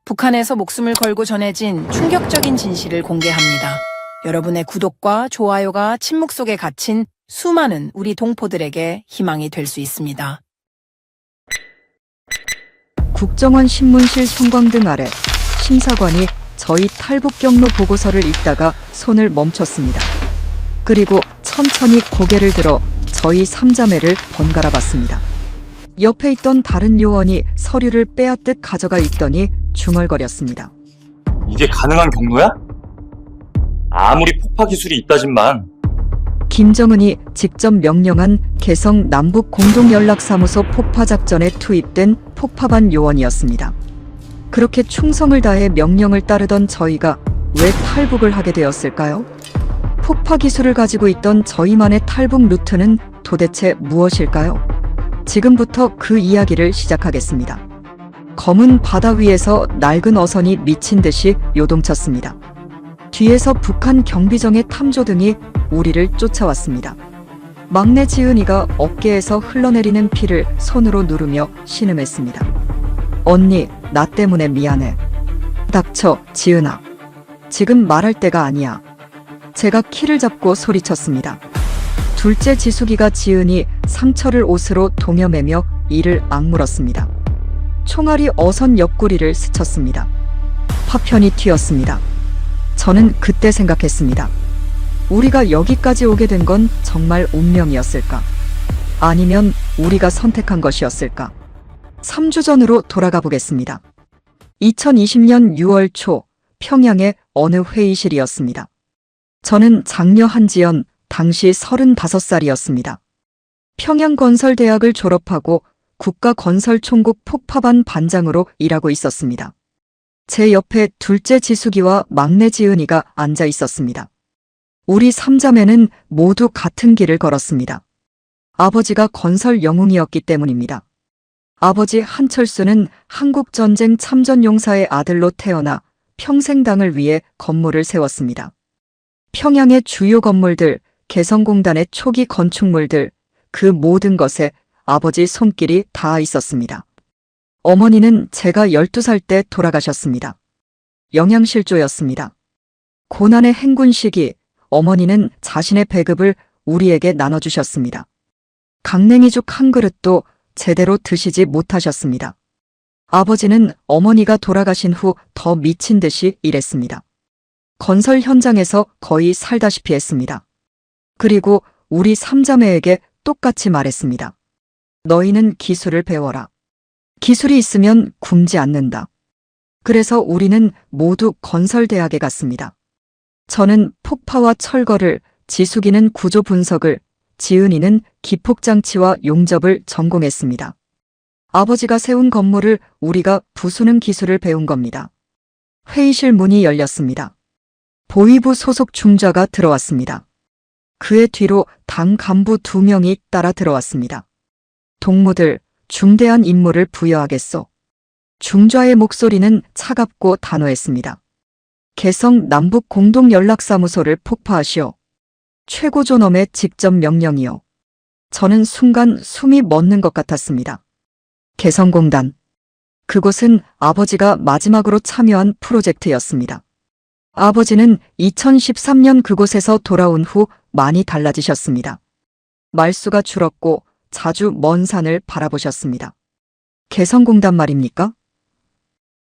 북한에서 목숨을 걸고 전해진 충격적인 진실을 공개합니다. 여러분의 구독과 좋아요가 침묵 속에 갇힌 수많은 우리 동포들에게 희망이 될 수 있습니다. 국정원 신문실 형광등 아래 심사관이 저희 탈북 경로 보고서를 읽다가 손을 멈췄습니다. 그리고 천천히 고개를 들어 저희 삼자매를 번갈아 봤습니다. 옆에 있던 다른 요원이 서류를 빼앗듯 가져가 읽더니 중얼거렸습니다. 이게 가능한 경로야? 아무리 폭파 기술이 있다지만 김정은이 직접 명령한 개성 남북 공동연락사무소 폭파작전에 투입된 폭파반 요원이었습니다. 그렇게 충성을 다해 명령을 따르던 저희가 왜 탈북을 하게 되었을까요? 폭파 기술을 가지고 있던 저희만의 탈북 루트는 도대체 무엇일까요? 지금부터 그 이야기를 시작하겠습니다. 검은 바다 위에서 낡은 어선이 미친 듯이 요동쳤습니다. 뒤에서 북한 경비정의 탐조등이 우리를 쫓아왔습니다. 막내 지은이가 어깨에서 흘러내리는 피를 손으로 누르며 신음했습니다. 언니, 나 때문에 미안해. 닥쳐, 지은아. 지금 말할 때가 아니야. 제가 키를 잡고 소리쳤습니다. 둘째 지숙이가 지은이 상처를 옷으로 동여매며 이를 악물었습니다. 총알이 어선 옆구리를 스쳤습니다. 파편이 튀었습니다. 저는 그때 생각했습니다. 우리가 여기까지 오게 된 건 정말 운명이었을까? 아니면 우리가 선택한 것이었을까? 3주 전으로 돌아가 보겠습니다. 2020년 6월 초 평양의 어느 회의실이었습니다. 저는 장녀 한지연, 당시 35살이었습니다. 평양건설대학을 졸업하고 국가건설총국 폭파반 반장으로 일하고 있었습니다. 제 옆에 둘째 지숙이와 막내 지은이가 앉아 있었습니다. 우리 삼자매는 모두 같은 길을 걸었습니다. 아버지가 건설 영웅이었기 때문입니다. 아버지 한철수는 한국전쟁 참전용사의 아들로 태어나 평생당을 위해 건물을 세웠습니다. 평양의 주요 건물들, 개성공단의 초기 건축물들, 그 모든 것에 아버지 손길이 닿아 있었습니다. 어머니는 제가 12살 때 돌아가셨습니다. 영양실조였습니다. 고난의 행군 시기, 어머니는 자신의 배급을 우리에게 나눠주셨습니다. 강냉이죽 한 그릇도 제대로 드시지 못하셨습니다. 아버지는 어머니가 돌아가신 후 더 미친 듯이 일했습니다. 건설 현장에서 거의 살다시피 했습니다. 그리고 우리 삼자매에게 똑같이 말했습니다. 너희는 기술을 배워라. 기술이 있으면 굶지 않는다. 그래서 우리는 모두 건설대학에 갔습니다. 저는 폭파와 철거를, 지숙이는 구조 분석을, 지은이는 기폭장치와 용접을 전공했습니다. 아버지가 세운 건물을 우리가 부수는 기술을 배운 겁니다. 회의실 문이 열렸습니다. 보위부 소속 중좌가 들어왔습니다. 그의 뒤로 당 간부 2명이 따라 들어왔습니다. 동무들, 중대한 임무를 부여하겠소. 중좌의 목소리는 차갑고 단호했습니다. 개성 남북 공동연락사무소를 폭파하시오. 최고 존엄의 직접 명령이요. 저는 순간 숨이 멎는 것 같았습니다. 개성공단. 그곳은 아버지가 마지막으로 참여한 프로젝트였습니다. 아버지는 2013년 그곳에서 돌아온 후 많이 달라지셨습니다. 말수가 줄었고 자주 먼 산을 바라보셨습니다. 개성공단 말입니까?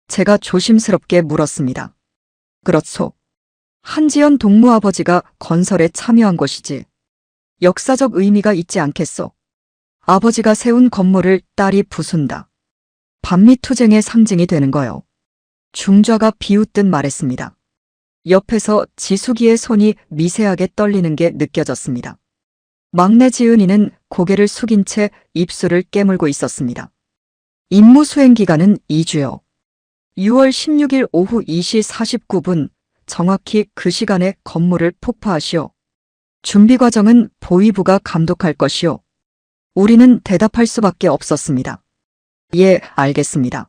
제가 조심스럽게 물었습니다. 그렇소. 한지연 동무 아버지가 건설에 참여한 것이지. 역사적 의미가 있지 않겠소. 아버지가 세운 건물을 딸이 부순다. 반미투쟁의 상징이 되는 거요. 중좌가 비웃듯 말했습니다. 옆에서 지숙이의 손이 미세하게 떨리는 게 느껴졌습니다. 막내 지은이는 고개를 숙인 채 입술을 깨물고 있었습니다. 임무 수행 기간은 2주요. 6월 16일 오후 2시 49분, 정확히 그 시간에 건물을 폭파하시오. 준비 과정은 보위부가 감독할 것이오. 우리는 대답할 수밖에 없었습니다. 예, 알겠습니다.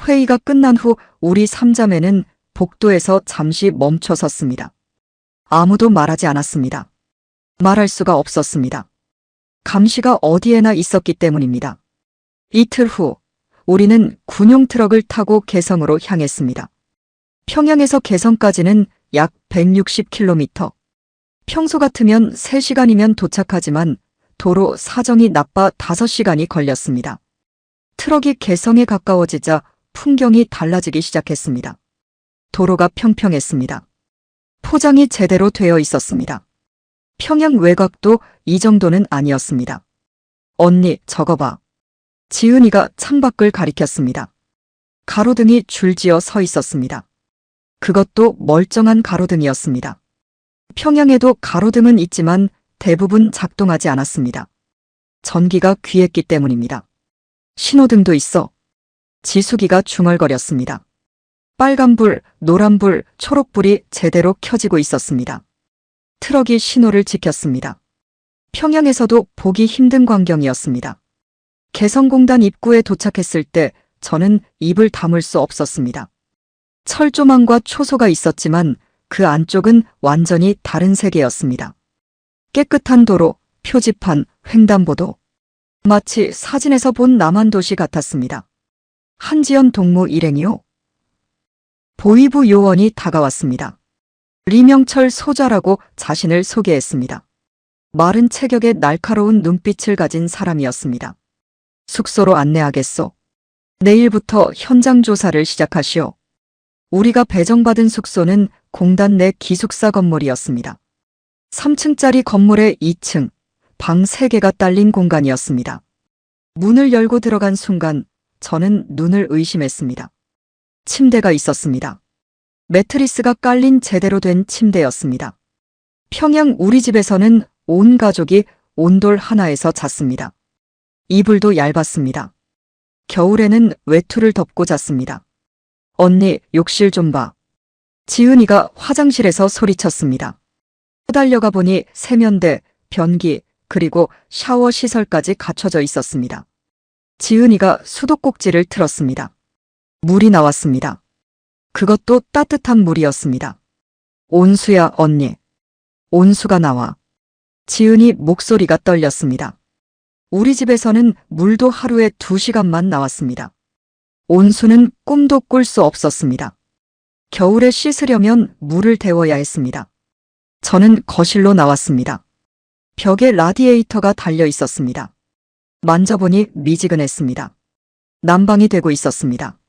회의가 끝난 후 우리 삼자매는 복도에서 잠시 멈춰 섰습니다. 아무도 말하지 않았습니다. 말할 수가 없었습니다. 감시가 어디에나 있었기 때문입니다. 이틀 후 우리는 군용 트럭을 타고 개성으로 향했습니다. 평양에서 개성까지는 약 160km. 평소 같으면 3시간이면 도착하지만 도로 사정이 나빠 5시간이 걸렸습니다. 트럭이 개성에 가까워지자 풍경이 달라지기 시작했습니다. 도로가 평평했습니다. 포장이 제대로 되어 있었습니다. 평양 외곽도 이 정도는 아니었습니다. 언니, 저거 봐. 지은이가 창밖을 가리켰습니다. 가로등이 줄지어 서 있었습니다. 그것도 멀쩡한 가로등이었습니다. 평양에도 가로등은 있지만 대부분 작동하지 않았습니다. 전기가 귀했기 때문입니다. 신호등도 있어. 지수기가 중얼거렸습니다. 빨간불, 노란불, 초록불이 제대로 켜지고 있었습니다. 트럭이 신호를 지켰습니다. 평양에서도 보기 힘든 광경이었습니다. 개성공단 입구에 도착했을 때 저는 입을 다물 수 없었습니다. 철조망과 초소가 있었지만 그 안쪽은 완전히 다른 세계였습니다. 깨끗한 도로, 표지판, 횡단보도. 마치 사진에서 본 남한도시 같았습니다. 한지연 동무 일행이요. 보위부 요원이 다가왔습니다. 리명철 소좌라고 자신을 소개했습니다. 마른 체격에 날카로운 눈빛을 가진 사람이었습니다. 숙소로 안내하겠소. 내일부터 현장 조사를 시작하시오. 우리가 배정받은 숙소는 공단 내 기숙사 건물이었습니다. 3층짜리 건물의 2층, 방 3개가 딸린 공간이었습니다. 문을 열고 들어간 순간 저는 눈을 의심했습니다. 침대가 있었습니다. 매트리스가 깔린 제대로 된 침대였습니다. 평양 우리 집에서는 온 가족이 온돌 하나에서 잤습니다. 이불도 얇았습니다. 겨울에는 외투를 덮고 잤습니다. 언니, 욕실 좀 봐. 지은이가 화장실에서 소리쳤습니다. 달려가 보니 세면대, 변기, 그리고 샤워 시설까지 갖춰져 있었습니다. 지은이가 수도꼭지를 틀었습니다. 물이 나왔습니다. 그것도 따뜻한 물이었습니다. 온수야, 언니. 온수가 나와. 지은이 목소리가 떨렸습니다. 우리 집에서는 물도 하루에 2시간만 나왔습니다. 온수는 꿈도 꿀 수 없었습니다. 겨울에 씻으려면 물을 데워야 했습니다. 저는 거실로 나왔습니다. 벽에 라디에이터가 달려 있었습니다. 만져보니 미지근했습니다. 난방이 되고 있었습니다.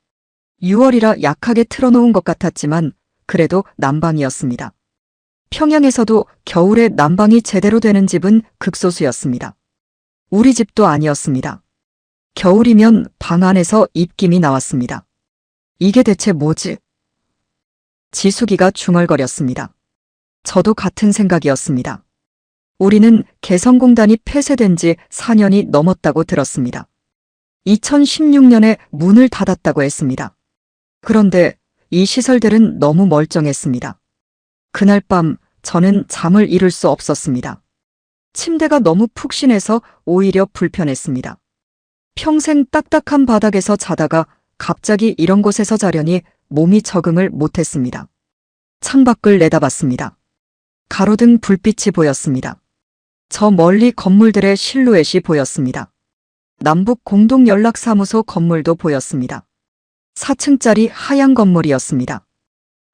6월이라 약하게 틀어놓은 것 같았지만 그래도 난방이었습니다. 평양에서도 겨울에 난방이 제대로 되는 집은 극소수였습니다. 우리 집도 아니었습니다. 겨울이면 방 안에서 입김이 나왔습니다. 이게 대체 뭐지? 지수기가 중얼거렸습니다. 저도 같은 생각이었습니다. 우리는 개성공단이 폐쇄된 지 4년이 넘었다고 들었습니다. 2016년에 문을 닫았다고 했습니다. 그런데 이 시설들은 너무 멀쩡했습니다. 그날 밤 저는 잠을 이룰 수 없었습니다. 침대가 너무 푹신해서 오히려 불편했습니다. 평생 딱딱한 바닥에서 자다가 갑자기 이런 곳에서 자려니 몸이 적응을 못했습니다. 창밖을 내다봤습니다. 가로등 불빛이 보였습니다. 저 멀리 건물들의 실루엣이 보였습니다. 남북 공동연락사무소 건물도 보였습니다. 4층짜리 하얀 건물이었습니다.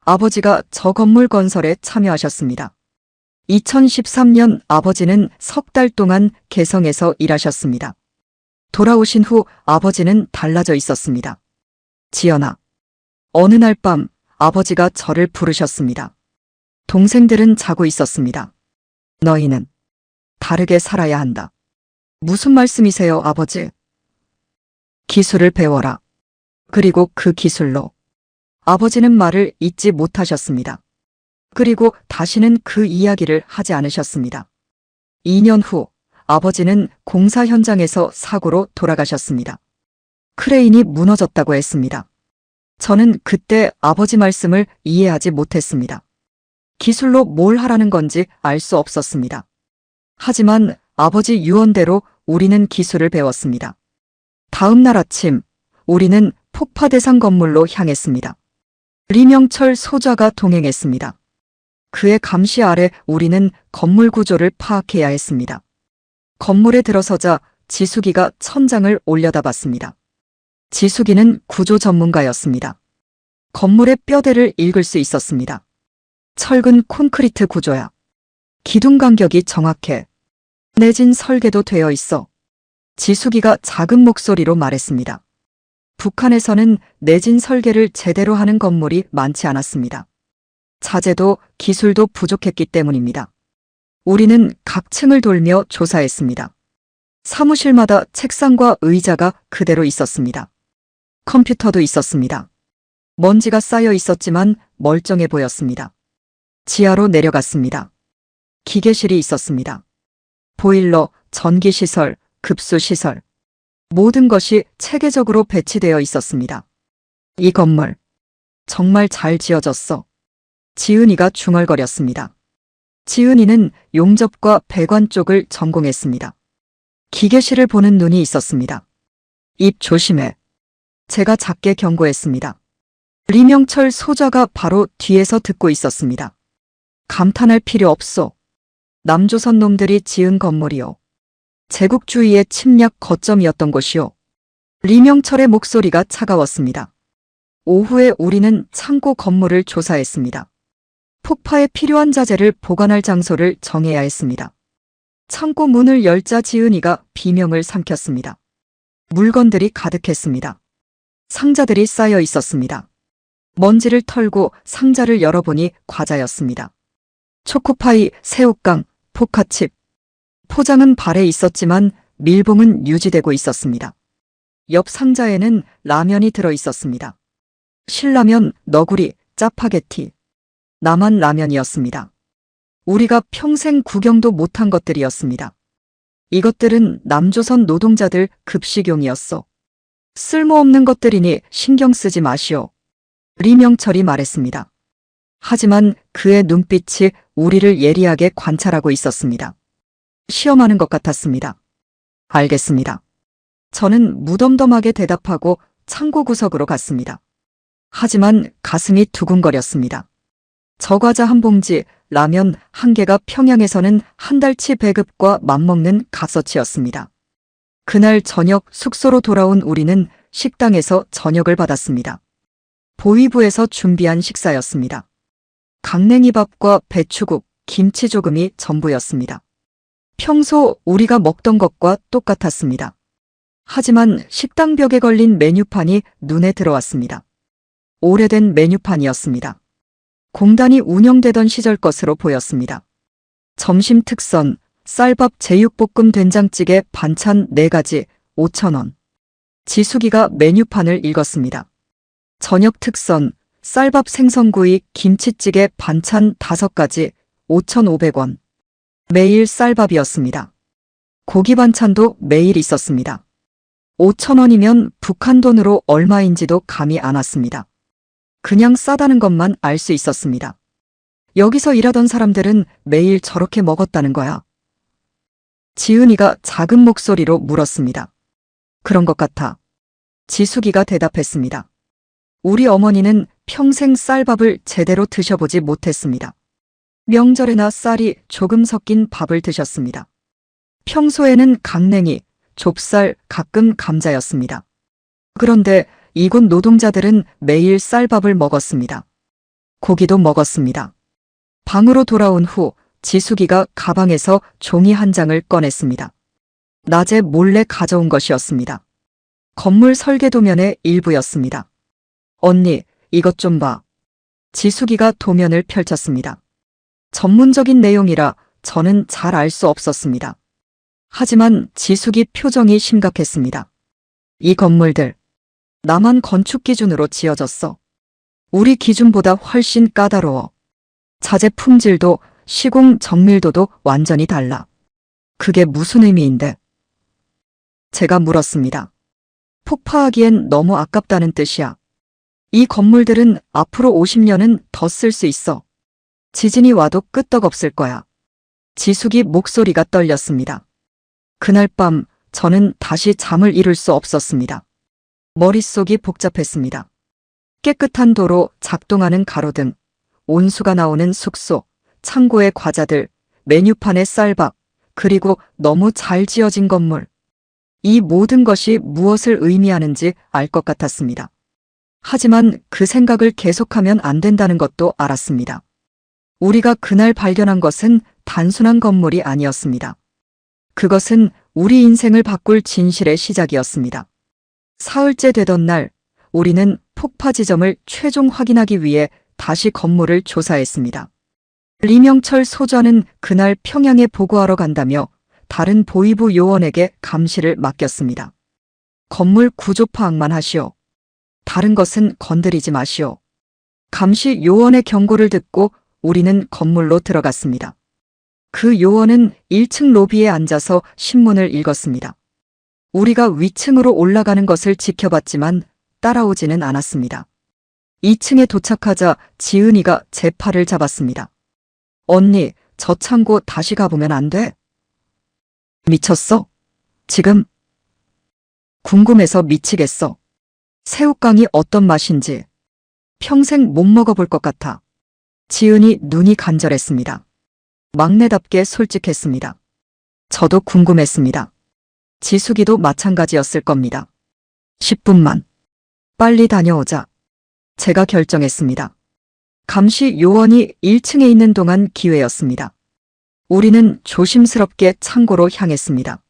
아버지가 저 건물 건설에 참여하셨습니다. 2013년 아버지는 3달 동안 개성에서 일하셨습니다. 돌아오신 후 아버지는 달라져 있었습니다. 지연아. 어느 날 밤 아버지가 저를 부르셨습니다. 동생들은 자고 있었습니다. 너희는 다르게 살아야 한다. 무슨 말씀이세요, 아버지? 기술을 배워라. 그리고 그 기술로. 아버지는 말을 잊지 못하셨습니다. 그리고 다시는 그 이야기를 하지 않으셨습니다. 2년 후 아버지는 공사 현장에서 사고로 돌아가셨습니다. 크레인이 무너졌다고 했습니다. 저는 그때 아버지 말씀을 이해하지 못했습니다. 기술로 뭘 하라는 건지 알 수 없었습니다. 하지만 아버지 유언대로 우리는 기술을 배웠습니다. 다음 날 아침 우리는 폭파 대상 건물로 향했습니다. 리명철 소좌가 동행했습니다. 그의 감시 아래 우리는 건물 구조를 파악해야 했습니다. 건물에 들어서자 지수기가 천장을 올려다봤습니다. 지숙이는 구조 전문가였습니다. 건물의 뼈대를 읽을 수 있었습니다. 철근 콘크리트 구조야. 기둥 간격이 정확해. 내진 설계도 되어 있어. 지숙이가 작은 목소리로 말했습니다. 북한에서는 내진 설계를 제대로 하는 건물이 많지 않았습니다. 자재도 기술도 부족했기 때문입니다. 우리는 각 층을 돌며 조사했습니다. 사무실마다 책상과 의자가 그대로 있었습니다. 컴퓨터도 있었습니다. 먼지가 쌓여 있었지만 멀쩡해 보였습니다. 지하로 내려갔습니다. 기계실이 있었습니다. 보일러, 전기시설, 급수시설. 모든 것이 체계적으로 배치되어 있었습니다. 이 건물 정말 잘 지어졌어. 지은이가 중얼거렸습니다. 지은이는 용접과 배관 쪽을 전공했습니다. 기계실을 보는 눈이 있었습니다. 입 조심해. 제가 작게 경고했습니다. 리명철 소좌가 바로 뒤에서 듣고 있었습니다. 감탄할 필요 없소. 남조선 놈들이 지은 건물이요. 제국주의의 침략 거점이었던 곳이요. 리명철의 목소리가 차가웠습니다. 오후에 우리는 창고 건물을 조사했습니다. 폭파에 필요한 자재를 보관할 장소를 정해야 했습니다. 창고 문을 열자 지은이가 비명을 삼켰습니다. 물건들이 가득했습니다. 상자들이 쌓여 있었습니다. 먼지를 털고 상자를 열어보니 과자였습니다. 초코파이, 새우깡, 포카칩. 포장은 발에 있었지만 밀봉은 유지되고 있었습니다. 옆 상자에는 라면이 들어 있었습니다. 신라면, 너구리, 짜파게티. 남한 라면이었습니다. 우리가 평생 구경도 못한 것들이었습니다. 이것들은 남조선 노동자들 급식용이었어. 쓸모없는 것들이니 신경 쓰지 마시오. 리명철이 말했습니다. 하지만 그의 눈빛이 우리를 예리하게 관찰하고 있었습니다. 시험하는 것 같았습니다. 알겠습니다. 저는 무덤덤하게 대답하고 창고 구석으로 갔습니다. 하지만 가슴이 두근거렸습니다. 저과자 한 봉지, 라면 한 개가 평양에서는 한 달치 배급과 맞먹는 값어치였습니다. 그날 저녁 숙소로 돌아온 우리는 식당에서 저녁을 받았습니다. 보위부에서 준비한 식사였습니다. 강냉이밥과 배추국, 김치 조금이 전부였습니다. 평소 우리가 먹던 것과 똑같았습니다. 하지만 식당 벽에 걸린 메뉴판이 눈에 들어왔습니다. 오래된 메뉴판이었습니다. 공단이 운영되던 시절 것으로 보였습니다. 점심 특선, 쌀밥 제육볶음 된장찌개 반찬 4가지 5,000원. 지숙이가 메뉴판을 읽었습니다. 저녁 특선, 쌀밥 생선구이 김치찌개 반찬 5가지 5,500원. 매일 쌀밥이었습니다. 고기 반찬도 매일 있었습니다. 5,000원이면 북한 돈으로 얼마인지도 감이 안 왔습니다. 그냥 싸다는 것만 알 수 있었습니다. 여기서 일하던 사람들은 매일 저렇게 먹었다는 거야. 지은이가 작은 목소리로 물었습니다. 그런 것 같아. 지숙이가 대답했습니다. 우리 어머니는 평생 쌀밥을 제대로 드셔보지 못했습니다. 명절에나 쌀이 조금 섞인 밥을 드셨습니다. 평소에는 강냉이, 좁쌀, 가끔 감자였습니다. 그런데 이곳 노동자들은 매일 쌀밥을 먹었습니다. 고기도 먹었습니다. 방으로 돌아온 후 지숙이가 가방에서 종이 한 장을 꺼냈습니다. 낮에 몰래 가져온 것이었습니다. 건물 설계 도면의 일부였습니다. 언니, 이것 좀 봐. 지숙이가 도면을 펼쳤습니다. 전문적인 내용이라 저는 잘 알 수 없었습니다. 하지만 지숙이 표정이 심각했습니다. 이 건물들, 남한 건축 기준으로 지어졌어. 우리 기준보다 훨씬 까다로워. 자재 품질도 시공 정밀도도 완전히 달라. 그게 무슨 의미인데? 제가 물었습니다. 폭파하기엔 너무 아깝다는 뜻이야. 이 건물들은 앞으로 50년은 더 쓸 수 있어. 지진이 와도 끄떡없을 거야. 지숙이 목소리가 떨렸습니다. 그날 밤 저는 다시 잠을 이룰 수 없었습니다. 머릿속이 복잡했습니다. 깨끗한 도로, 작동하는 가로등, 온수가 나오는 숙소, 창고의 과자들, 메뉴판의 쌀밥, 그리고 너무 잘 지어진 건물. 이 모든 것이 무엇을 의미하는지 알 것 같았습니다. 하지만 그 생각을 계속하면 안 된다는 것도 알았습니다. 우리가 그날 발견한 것은 단순한 건물이 아니었습니다. 그것은 우리 인생을 바꿀 진실의 시작이었습니다. 사흘째 되던 날, 우리는 폭파 지점을 최종 확인하기 위해 다시 건물을 조사했습니다. 리명철 소장은 그날 평양에 보고하러 간다며 다른 보위부 요원에게 감시를 맡겼습니다. 건물 구조 파악만 하시오. 다른 것은 건드리지 마시오. 감시 요원의 경고를 듣고 우리는 건물로 들어갔습니다. 그 요원은 1층 로비에 앉아서 신문을 읽었습니다. 우리가 위층으로 올라가는 것을 지켜봤지만 따라오지는 않았습니다. 2층에 도착하자 지은이가 제 팔을 잡았습니다. 언니, 저 창고 다시 가보면 안 돼? 미쳤어? 지금? 궁금해서 미치겠어. 새우깡이 어떤 맛인지 평생 못 먹어볼 것 같아. 지은이 눈이 간절했습니다. 막내답게 솔직했습니다. 저도 궁금했습니다. 지숙이도 마찬가지였을 겁니다. 10분만. 빨리 다녀오자. 제가 결정했습니다. 감시 요원이 1층에 있는 동안 기회였습니다. 우리는 조심스럽게 창고로 향했습니다.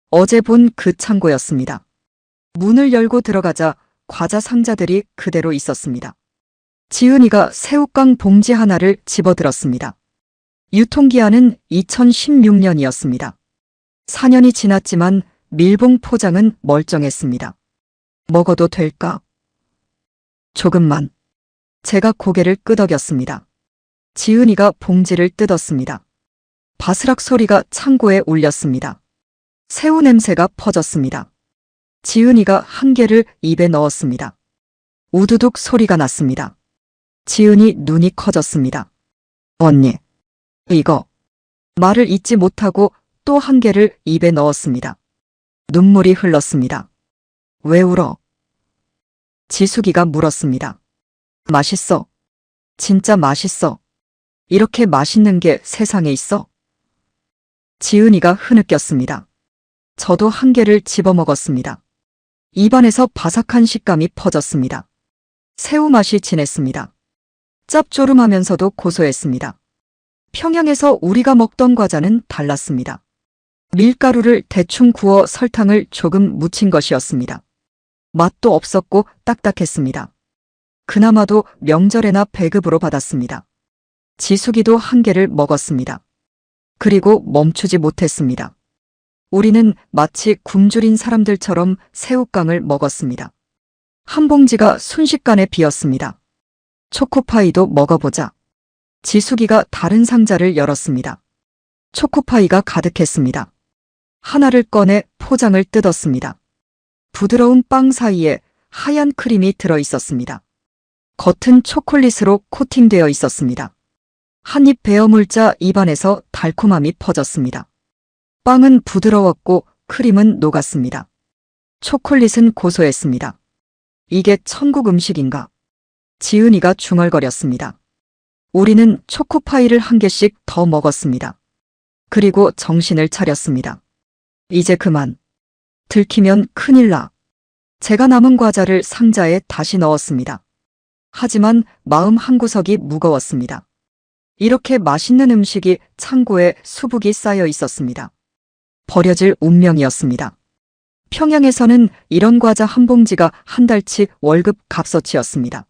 어제 본 그 창고였습니다. 문을 열고 들어가자 과자 상자들이 그대로 있었습니다. 지은이가 새우깡 봉지 하나를 집어들었습니다. 유통기한은 2016년이었습니다. 4년이 지났지만 밀봉 포장은 멀쩡했습니다. 먹어도 될까? 조금만. 제가 고개를 끄덕였습니다. 지은이가 봉지를 뜯었습니다. 바스락 소리가 창고에 울렸습니다. 새우 냄새가 퍼졌습니다. 지은이가 한 개를 입에 넣었습니다. 우두둑 소리가 났습니다. 지은이 눈이 커졌습니다. 언니, 이거. 말을 잇지 못하고 또 한 개를 입에 넣었습니다. 눈물이 흘렀습니다. 왜 울어? 지숙이가 물었습니다. 맛있어. 진짜 맛있어. 이렇게 맛있는 게 세상에 있어? 지은이가 흐느꼈습니다. 저도 한 개를 집어먹었습니다. 입안에서 바삭한 식감이 퍼졌습니다. 새우 맛이 진했습니다. 짭조름하면서도 고소했습니다. 평양에서 우리가 먹던 과자는 달랐습니다. 밀가루를 대충 구워 설탕을 조금 묻힌 것이었습니다. 맛도 없었고 딱딱했습니다. 그나마도 명절에나 배급으로 받았습니다. 지숙이도 한 개를 먹었습니다. 그리고 멈추지 못했습니다. 우리는 마치 굶주린 사람들처럼 새우깡을 먹었습니다. 한 봉지가 순식간에 비었습니다. 초코파이도 먹어보자. 지숙이가 다른 상자를 열었습니다. 초코파이가 가득했습니다. 하나를 꺼내 포장을 뜯었습니다. 부드러운 빵 사이에 하얀 크림이 들어 있었습니다. 겉은 초콜릿으로 코팅되어 있었습니다. 한 입 베어 물자 입안에서 달콤함이 퍼졌습니다. 빵은 부드러웠고 크림은 녹았습니다. 초콜릿은 고소했습니다. 이게 천국 음식인가? 지은이가 중얼거렸습니다. 우리는 초코파이를 한 개씩 더 먹었습니다. 그리고 정신을 차렸습니다. 이제 그만. 들키면 큰일 나. 제가 남은 과자를 상자에 다시 넣었습니다. 하지만 마음 한구석이 무거웠습니다. 이렇게 맛있는 음식이 창고에 수북이 쌓여 있었습니다. 버려질 운명이었습니다. 평양에서는 이런 과자 한 봉지가 한 달치 월급 값어치였습니다.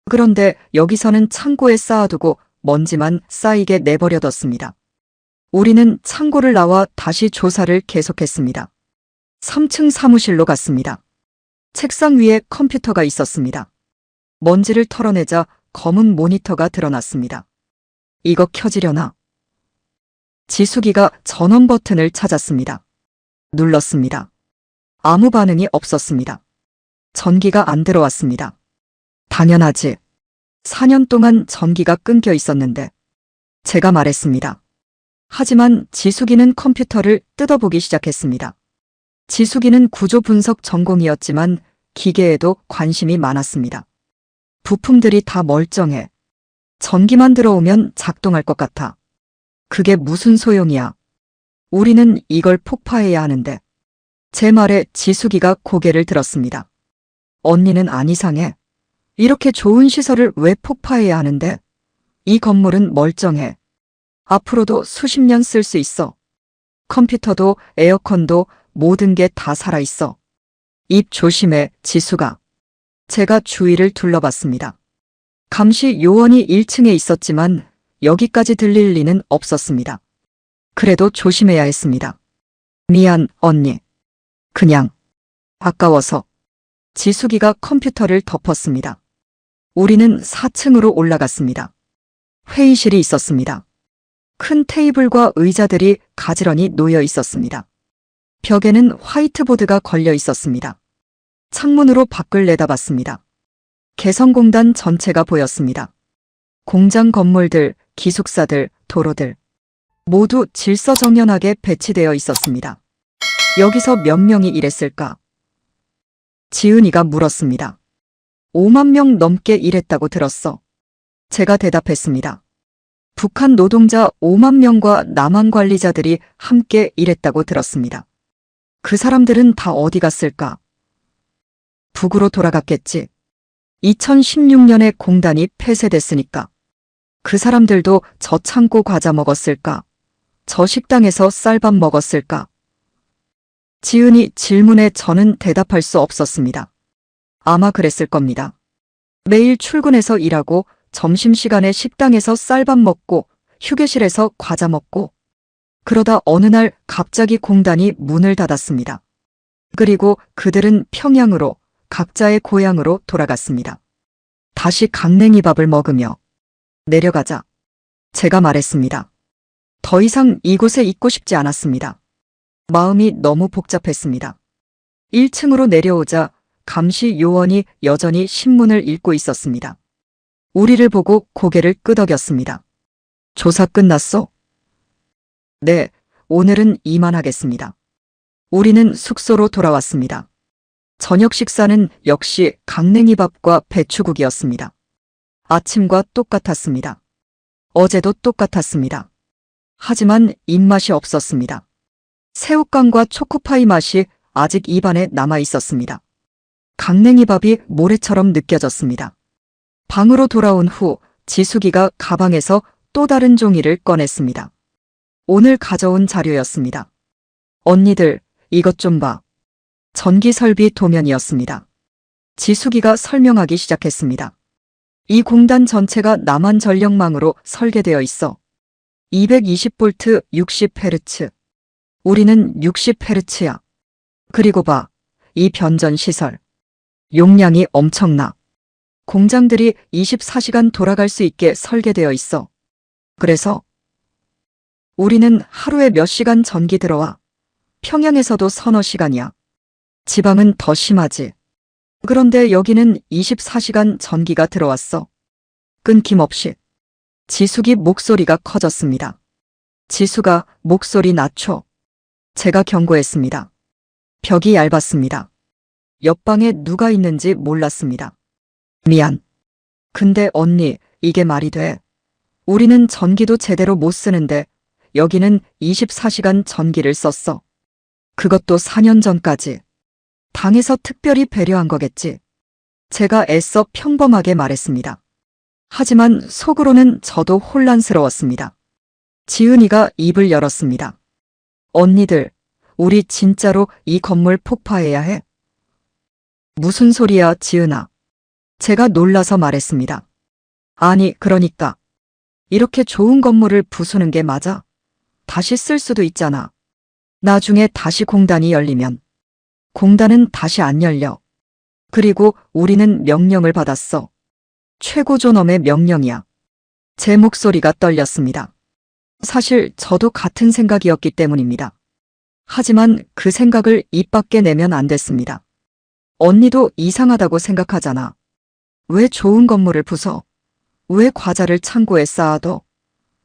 그런데 여기서는 창고에 쌓아두고 먼지만 쌓이게 내버려뒀습니다. 우리는 창고를 나와 다시 조사를 계속했습니다. 3층 사무실로 갔습니다. 책상 위에 컴퓨터가 있었습니다. 먼지를 털어내자 검은 모니터가 드러났습니다. 이거 켜지려나? 지숙이가 전원 버튼을 찾았습니다. 눌렀습니다. 아무 반응이 없었습니다. 전기가 안 들어왔습니다. 당연하지. 4년 동안 전기가 끊겨 있었는데. 제가 말했습니다. 하지만 지숙이는 컴퓨터를 뜯어보기 시작했습니다. 지숙이는 구조 분석 전공이었지만 기계에도 관심이 많았습니다. 부품들이 다 멀쩡해. 전기만 들어오면 작동할 것 같아. 그게 무슨 소용이야. 우리는 이걸 폭파해야 하는데. 제 말에 지숙이가 고개를 들었습니다. 언니는 안 이상해. 이렇게 좋은 시설을 왜 폭파해야 하는데? 이 건물은 멀쩡해. 앞으로도 수십 년 쓸 수 있어. 컴퓨터도 에어컨도 모든 게 다 살아있어. 입 조심해, 지수가. 제가 주위를 둘러봤습니다. 감시 요원이 1층에 있었지만 여기까지 들릴 리는 없었습니다. 그래도 조심해야 했습니다. 미안, 언니. 그냥 아까워서. 지숙이가 컴퓨터를 덮었습니다. 우리는 4층으로 올라갔습니다. 회의실이 있었습니다. 큰 테이블과 의자들이 가지런히 놓여 있었습니다. 벽에는 화이트보드가 걸려 있었습니다. 창문으로 밖을 내다봤습니다. 개성공단 전체가 보였습니다. 공장 건물들, 기숙사들, 도로들 모두 질서정연하게 배치되어 있었습니다. 여기서 몇 명이 일했을까? 지은이가 물었습니다. 5만 명 넘게 일했다고 들었어. 제가 대답했습니다. 북한 노동자 5만 명과 남한 관리자들이 함께 일했다고 들었습니다. 그 사람들은 다 어디 갔을까? 북으로 돌아갔겠지. 2016년에 공단이 폐쇄됐으니까. 그 사람들도 저 창고 과자 먹었을까? 저 식당에서 쌀밥 먹었을까? 지은이 질문에 저는 대답할 수 없었습니다. 아마 그랬을 겁니다. 매일 출근해서 일하고 점심시간에 식당에서 쌀밥 먹고 휴게실에서 과자 먹고 그러다 어느 날 갑자기 공단이 문을 닫았습니다. 그리고 그들은 평양으로 각자의 고향으로 돌아갔습니다. 다시 강냉이밥을 먹으며 내려가자. 제가 말했습니다. 더 이상 이곳에 있고 싶지 않았습니다. 마음이 너무 복잡했습니다. 1층으로 내려오자 감시 요원이 여전히 신문을 읽고 있었습니다. 우리를 보고 고개를 끄덕였습니다. 조사 끝났어? 네, 오늘은 이만하겠습니다. 우리는 숙소로 돌아왔습니다. 저녁 식사는 역시 강냉이밥과 배추국이었습니다. 아침과 똑같았습니다. 어제도 똑같았습니다. 하지만 입맛이 없었습니다. 새우깡과 초코파이 맛이 아직 입안에 남아 있었습니다. 강냉이밥이 모래처럼 느껴졌습니다. 방으로 돌아온 후 지숙이가 가방에서 또 다른 종이를 꺼냈습니다. 오늘 가져온 자료였습니다. 언니들, 이것 좀 봐. 전기 설비 도면이었습니다. 지숙이가 설명하기 시작했습니다. 이 공단 전체가 남한 전력망으로 설계되어 있어. 220V 60Hz. 우리는 60Hz야. 그리고 봐, 이 변전 시설. 용량이 엄청나. 공장들이 24시간 돌아갈 수 있게 설계되어 있어. 그래서 우리는 하루에 몇 시간 전기 들어와. 평양에서도 서너 시간이야. 지방은 더 심하지. 그런데 여기는 24시간 전기가 들어왔어. 끊김없이. 지숙이 목소리가 커졌습니다. 지수가 목소리 낮춰. 제가 경고했습니다. 벽이 얇았습니다. 옆방에 누가 있는지 몰랐습니다. 미안. 근데 언니, 이게 말이 돼. 우리는 전기도 제대로 못 쓰는데 여기는 24시간 전기를 썼어. 그것도 4년 전까지. 당에서 특별히 배려한 거겠지. 제가 애써 평범하게 말했습니다. 하지만 속으로는 저도 혼란스러웠습니다. 지은이가 입을 열었습니다. 언니들, 우리 진짜로 이 건물 폭파해야 해? 무슨 소리야, 지은아. 제가 놀라서 말했습니다. 아니, 그러니까. 이렇게 좋은 건물을 부수는 게 맞아? 다시 쓸 수도 있잖아. 나중에 다시 공단이 열리면. 공단은 다시 안 열려. 그리고 우리는 명령을 받았어. 최고존엄의 명령이야. 제 목소리가 떨렸습니다. 사실 저도 같은 생각이었기 때문입니다. 하지만 그 생각을 입 밖에 내면 안 됐습니다. 언니도 이상하다고 생각하잖아. 왜 좋은 건물을 부숴? 왜 과자를 창고에 쌓아둬?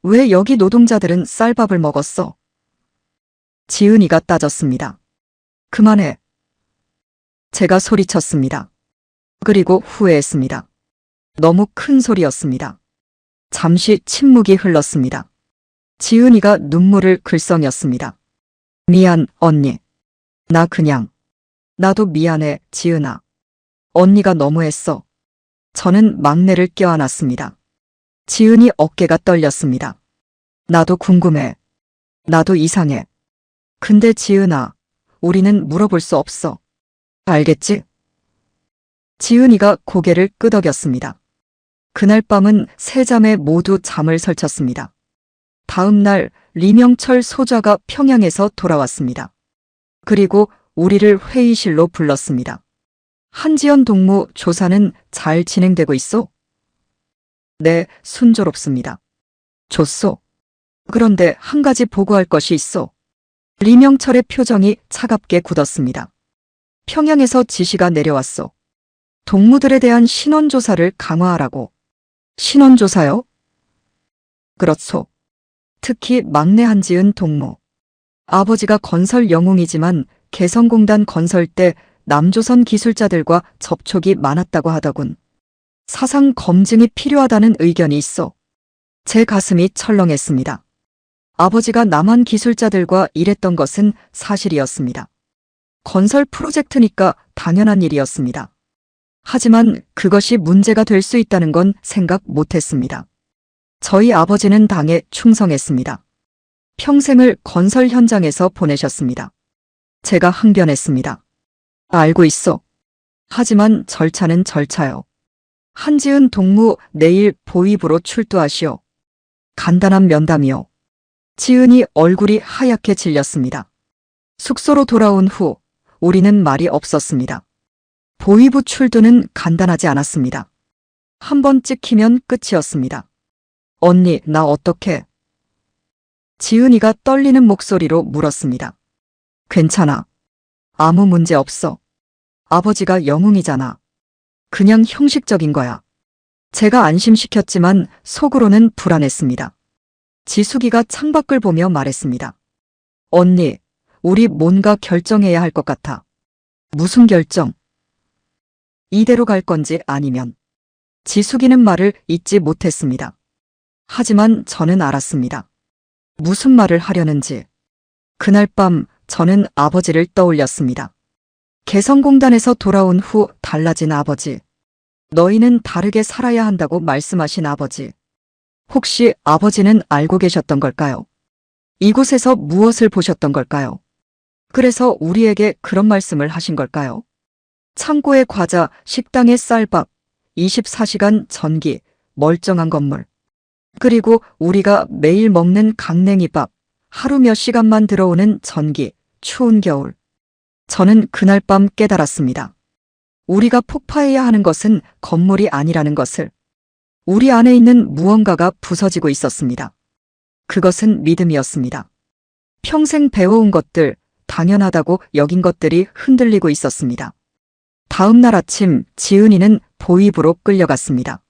왜 여기 노동자들은 쌀밥을 먹었어? 지은이가 따졌습니다. 그만해. 제가 소리쳤습니다. 그리고 후회했습니다. 너무 큰 소리였습니다. 잠시 침묵이 흘렀습니다. 지은이가 눈물을 글썽였습니다. 미안, 언니. 나도 미안해, 지은아. 언니가 너무했어. 저는 막내를 껴안았습니다. 지은이 어깨가 떨렸습니다. 나도 궁금해. 나도 이상해. 근데 지은아, 우리는 물어볼 수 없어. 알겠지? 지은이가 고개를 끄덕였습니다. 그날 밤은 세 자매 모두 잠을 설쳤습니다. 다음 날 리명철 소좌가 평양에서 돌아왔습니다. 그리고 우리를 회의실로 불렀습니다. 한지연 동무 조사는 잘 진행되고 있어? 네, 순조롭습니다. 좋소. 그런데 한 가지 보고할 것이 있어. 리명철의 표정이 차갑게 굳었습니다. 평양에서 지시가 내려왔어. 동무들에 대한 신원조사를 강화하라고. 신원조사요? 그렇소. 특히 막내 한지은 동무. 아버지가 건설 영웅이지만 개성공단 건설 때 남조선 기술자들과 접촉이 많았다고 하더군. 사상 검증이 필요하다는 의견이 있어. 제 가슴이 철렁했습니다. 아버지가 남한 기술자들과 일했던 것은 사실이었습니다. 건설 프로젝트니까 당연한 일이었습니다. 하지만 그것이 문제가 될 수 있다는 건 생각 못했습니다. 저희 아버지는 당에 충성했습니다. 평생을 건설 현장에서 보내셨습니다. 제가 항변했습니다. 알고 있어. 하지만 절차는 절차요. 한지은 동무 내일 보위부로 출두하시오. 간단한 면담이요. 지은이 얼굴이 하얗게 질렸습니다. 숙소로 돌아온 후 우리는 말이 없었습니다. 보위부 출두는 간단하지 않았습니다. 한 번 찍히면 끝이었습니다. 언니, 나 어떡해? 지은이가 떨리는 목소리로 물었습니다. 괜찮아. 아무 문제 없어. 아버지가 영웅이잖아. 그냥 형식적인 거야. 제가 안심시켰지만 속으로는 불안했습니다. 지숙이가 창밖을 보며 말했습니다. 언니, 우리 뭔가 결정해야 할 것 같아. 무슨 결정? 이대로 갈 건지 아니면. 지숙이는 말을 잇지 못했습니다. 하지만 저는 알았습니다. 무슨 말을 하려는지. 그날 밤 저는 아버지를 떠올렸습니다. 개성공단에서 돌아온 후 달라진 아버지. 너희는 다르게 살아야 한다고 말씀하신 아버지. 혹시 아버지는 알고 계셨던 걸까요? 이곳에서 무엇을 보셨던 걸까요? 그래서 우리에게 그런 말씀을 하신 걸까요? 창고에 과자, 식당에 쌀밥, 24시간 전기, 멀쩡한 건물. 그리고 우리가 매일 먹는 강냉이밥, 하루 몇 시간만 들어오는 전기, 추운 겨울. 저는 그날 밤 깨달았습니다. 우리가 폭파해야 하는 것은 건물이 아니라는 것을. 우리 안에 있는 무언가가 부서지고 있었습니다. 그것은 믿음이었습니다. 평생 배워온 것들, 당연하다고 여긴 것들이 흔들리고 있었습니다. 다음 날 아침 지은이는 보위부로 끌려갔습니다.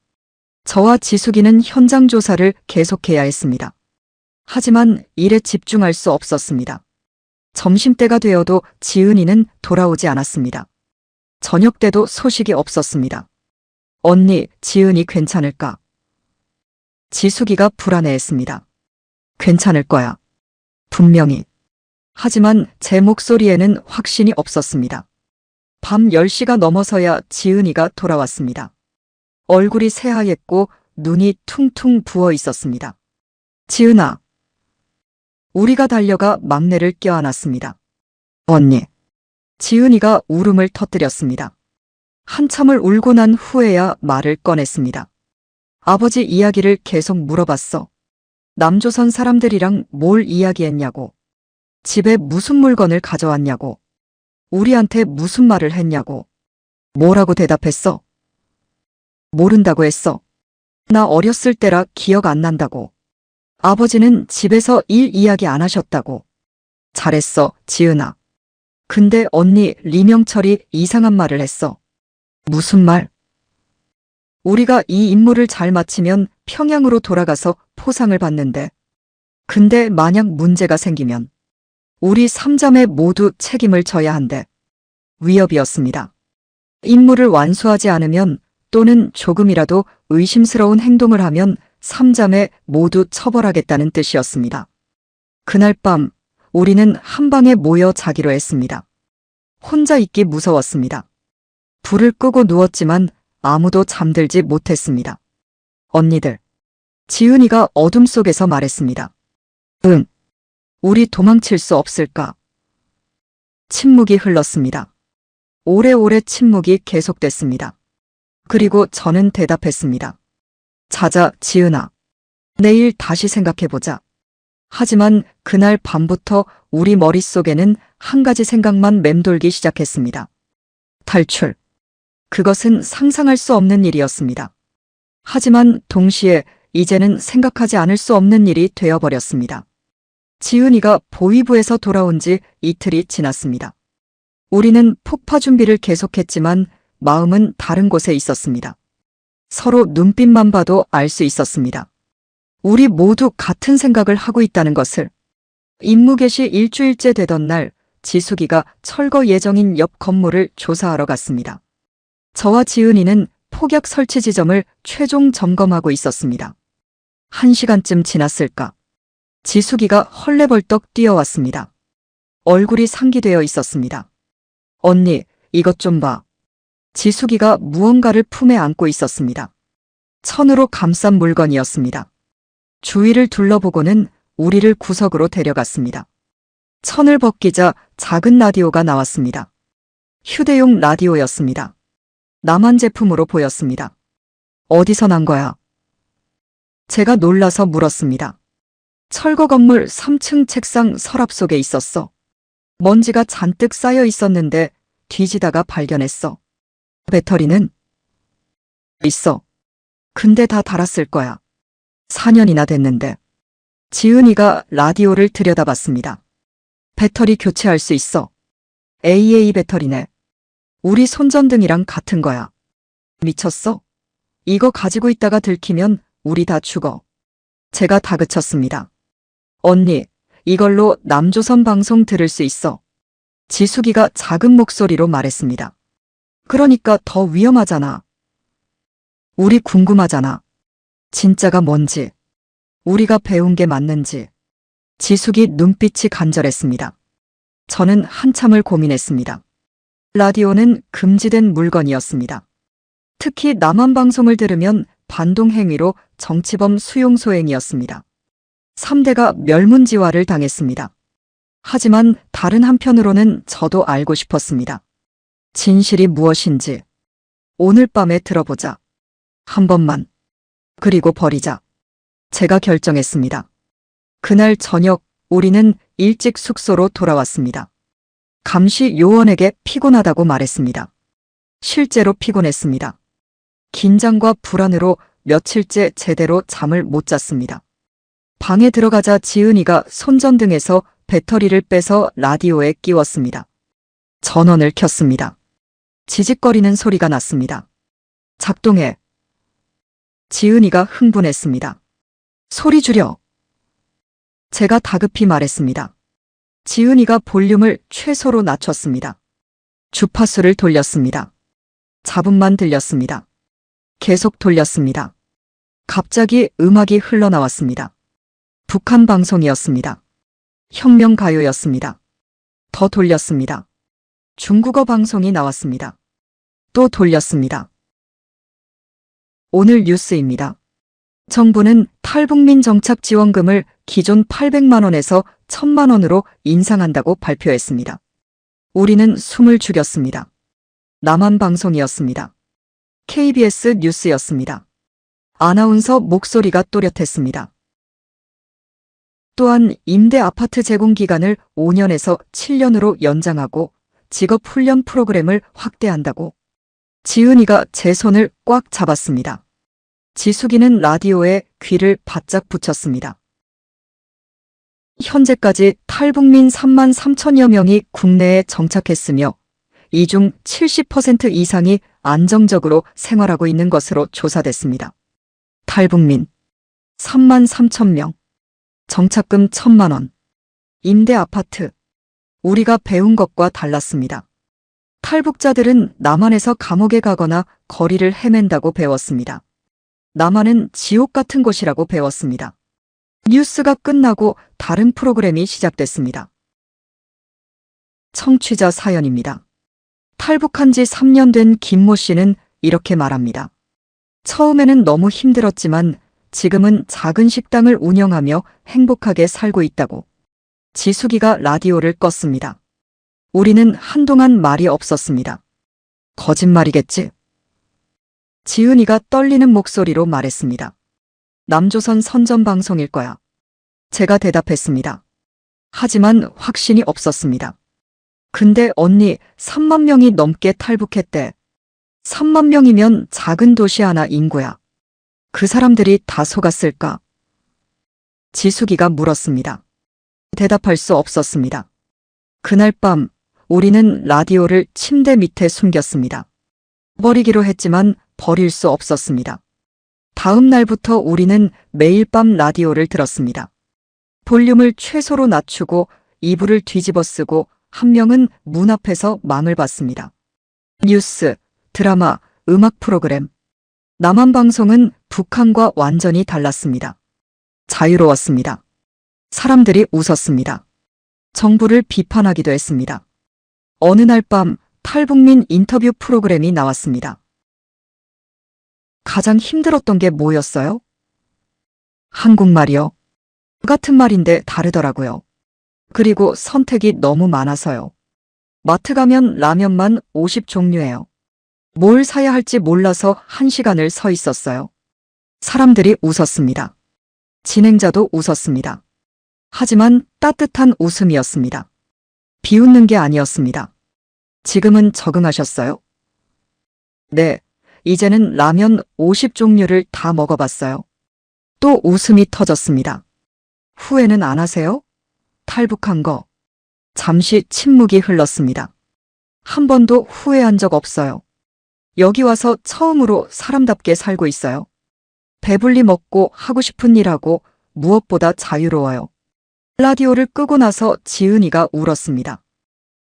저와 지숙이는 현장 조사를 계속해야 했습니다. 하지만 일에 집중할 수 없었습니다. 점심때가 되어도 지은이는 돌아오지 않았습니다. 저녁 때도 소식이 없었습니다. 언니, 지은이 괜찮을까? 지숙이가 불안해했습니다. 괜찮을 거야. 분명히. 하지만 제 목소리에는 확신이 없었습니다. 밤 10시가 넘어서야 지은이가 돌아왔습니다. 얼굴이 새하얗고 눈이 퉁퉁 부어 있었습니다. 지은아. 우리가 달려가 막내를 껴안았습니다. 언니. 지은이가 울음을 터뜨렸습니다. 한참을 울고 난 후에야 말을 꺼냈습니다. 아버지 이야기를 계속 물어봤어. 남조선 사람들이랑 뭘 이야기했냐고. 집에 무슨 물건을 가져왔냐고. 우리한테 무슨 말을 했냐고. 뭐라고 대답했어? 모른다고 했어. 나 어렸을 때라 기억 안 난다고. 아버지는 집에서 일 이야기 안 하셨다고. 잘했어, 지은아. 근데 언니 리명철이 이상한 말을 했어. 무슨 말? 우리가 이 임무를 잘 마치면 평양으로 돌아가서 포상을 받는데. 근데 만약 문제가 생기면 우리 3자매 모두 책임을 져야 한대. 위협이었습니다. 임무를 완수하지 않으면 또는 조금이라도 의심스러운 행동을 하면 3자매 모두 처벌하겠다는 뜻이었습니다. 그날 밤 우리는 한 방에 모여 자기로 했습니다. 혼자 있기 무서웠습니다. 불을 끄고 누웠지만 아무도 잠들지 못했습니다. 언니들. 지은이가 어둠 속에서 말했습니다. 응. 우리 도망칠 수 없을까? 침묵이 흘렀습니다. 오래오래 침묵이 계속됐습니다. 그리고 저는 대답했습니다. 자자, 지은아. 내일 다시 생각해보자. 하지만 그날 밤부터 우리 머릿속에는 한 가지 생각만 맴돌기 시작했습니다. 탈출. 그것은 상상할 수 없는 일이었습니다. 하지만 동시에 이제는 생각하지 않을 수 없는 일이 되어버렸습니다. 지은이가 보위부에서 돌아온 지 이틀이 지났습니다. 우리는 폭파 준비를 계속했지만 마음은 다른 곳에 있었습니다. 서로 눈빛만 봐도 알 수 있었습니다. 우리 모두 같은 생각을 하고 있다는 것을. 임무 개시 일주일째 되던 날, 지숙이가 철거 예정인 옆 건물을 조사하러 갔습니다. 저와 지은이는 폭약 설치 지점을 최종 점검하고 있었습니다. 1시간쯤 지났을까? 지숙이가 헐레벌떡 뛰어왔습니다. 얼굴이 상기되어 있었습니다. 언니, 이것 좀 봐. 지숙이가 무언가를 품에 안고 있었습니다. 천으로 감싼 물건이었습니다. 주위를 둘러보고는 우리를 구석으로 데려갔습니다. 천을 벗기자 작은 라디오가 나왔습니다. 휴대용 라디오였습니다. 남한 제품으로 보였습니다. 어디서 난 거야? 제가 놀라서 물었습니다. 철거 건물 3층 책상 서랍 속에 있었어. 먼지가 잔뜩 쌓여 있었는데 뒤지다가 발견했어. 배터리는? 있어. 근데 다 닳았을 거야. 4년이나 됐는데. 지은이가 라디오를 들여다봤습니다. 배터리 교체할 수 있어. AA 배터리네. 우리 손전등이랑 같은 거야. 미쳤어? 이거 가지고 있다가 들키면 우리 다 죽어. 제가 다그쳤습니다. 언니, 이걸로 남조선 방송 들을 수 있어. 지숙이가 작은 목소리로 말했습니다. 그러니까 더 위험하잖아. 우리 궁금하잖아. 진짜가 뭔지. 우리가 배운 게 맞는지. 지숙이 눈빛이 간절했습니다. 저는 한참을 고민했습니다. 라디오는 금지된 물건이었습니다. 특히 남한 방송을 들으면 반동 행위로 정치범 수용 소행이었습니다. 3대가 멸문지화를 당했습니다. 하지만 다른 한편으로는 저도 알고 싶었습니다. 진실이 무엇인지. 오늘 밤에 들어보자. 한 번만. 그리고 버리자. 제가 결정했습니다. 그날 저녁 우리는 일찍 숙소로 돌아왔습니다. 감시 요원에게 피곤하다고 말했습니다. 실제로 피곤했습니다. 긴장과 불안으로 며칠째 제대로 잠을 못 잤습니다. 방에 들어가자 지은이가 손전등에서 배터리를 빼서 라디오에 끼웠습니다. 전원을 켰습니다. 지직거리는 소리가 났습니다. 작동해. 지은이가 흥분했습니다. 소리 줄여. 제가 다급히 말했습니다. 지은이가 볼륨을 최소로 낮췄습니다. 주파수를 돌렸습니다. 잡음만 들렸습니다. 계속 돌렸습니다. 갑자기 음악이 흘러나왔습니다. 북한 방송이었습니다. 혁명가요였습니다. 더 돌렸습니다. 중국어 방송이 나왔습니다. 또 돌렸습니다. 오늘 뉴스입니다. 정부는 탈북민 정착 지원금을 기존 800만 원에서 1000만 원으로 인상한다고 발표했습니다. 우리는 숨을 죽였습니다. 남한 방송이었습니다. KBS 뉴스였습니다. 아나운서 목소리가 또렷했습니다. 또한 임대 아파트 제공 기간을 5년에서 7년으로 연장하고 직업훈련 프로그램을 확대한다고. 지은이가 제 손을 꽉 잡았습니다. 지숙이는 라디오에 귀를 바짝 붙였습니다. 현재까지 탈북민 3만 3천여 명이 국내에 정착했으며 이 중 70% 이상이 안정적으로 생활하고 있는 것으로 조사됐습니다. 탈북민 3만 3천 명, 정착금 1,000만 원, 임대 아파트. 우리가 배운 것과 달랐습니다. 탈북자들은 남한에서 감옥에 가거나 거리를 헤맨다고 배웠습니다. 남한은 지옥 같은 곳이라고 배웠습니다. 뉴스가 끝나고 다른 프로그램이 시작됐습니다. 청취자 사연입니다. 탈북한 지 3년 된 김모 씨는 이렇게 말합니다. 처음에는 너무 힘들었지만 지금은 작은 식당을 운영하며 행복하게 살고 있다고. 지숙이가 라디오를 껐습니다. 우리는 한동안 말이 없었습니다. 거짓말이겠지? 지은이가 떨리는 목소리로 말했습니다. 남조선 선전방송일 거야. 제가 대답했습니다. 하지만 확신이 없었습니다. 근데 언니 3만 명이 넘게 탈북했대. 3만 명이면 작은 도시 하나 인구야. 그 사람들이 다 속았을까? 지숙이가 물었습니다. 대답할 수 없었습니다. 그날 밤 우리는 라디오를 침대 밑에 숨겼습니다. 버리기로 했지만 버릴 수 없었습니다. 다음 날부터 우리는 매일 밤 라디오를 들었습니다. 볼륨을 최소로 낮추고 이불을 뒤집어 쓰고 한 명은 문 앞에서 망을 봤습니다. 뉴스, 드라마, 음악 프로그램. 남한 방송은 북한과 완전히 달랐습니다. 자유로웠습니다. 사람들이 웃었습니다. 정부를 비판하기도 했습니다. 어느 날 밤 탈북민 인터뷰 프로그램이 나왔습니다. 가장 힘들었던 게 뭐였어요? 한국말이요. 같은 말인데 다르더라고요. 그리고 선택이 너무 많아서요. 마트 가면 라면만 50종류예요. 뭘 사야 할지 몰라서 1시간을 서 있었어요. 사람들이 웃었습니다. 진행자도 웃었습니다. 하지만 따뜻한 웃음이었습니다. 비웃는 게 아니었습니다. 지금은 적응하셨어요? 네, 이제는 라면 50종류를 다 먹어봤어요. 또 웃음이 터졌습니다. 후회는 안 하세요? 탈북한 거. 잠시 침묵이 흘렀습니다. 한 번도 후회한 적 없어요. 여기 와서 처음으로 사람답게 살고 있어요. 배불리 먹고 하고 싶은 일 하고 무엇보다 자유로워요. 라디오를 끄고 나서 지은이가 울었습니다.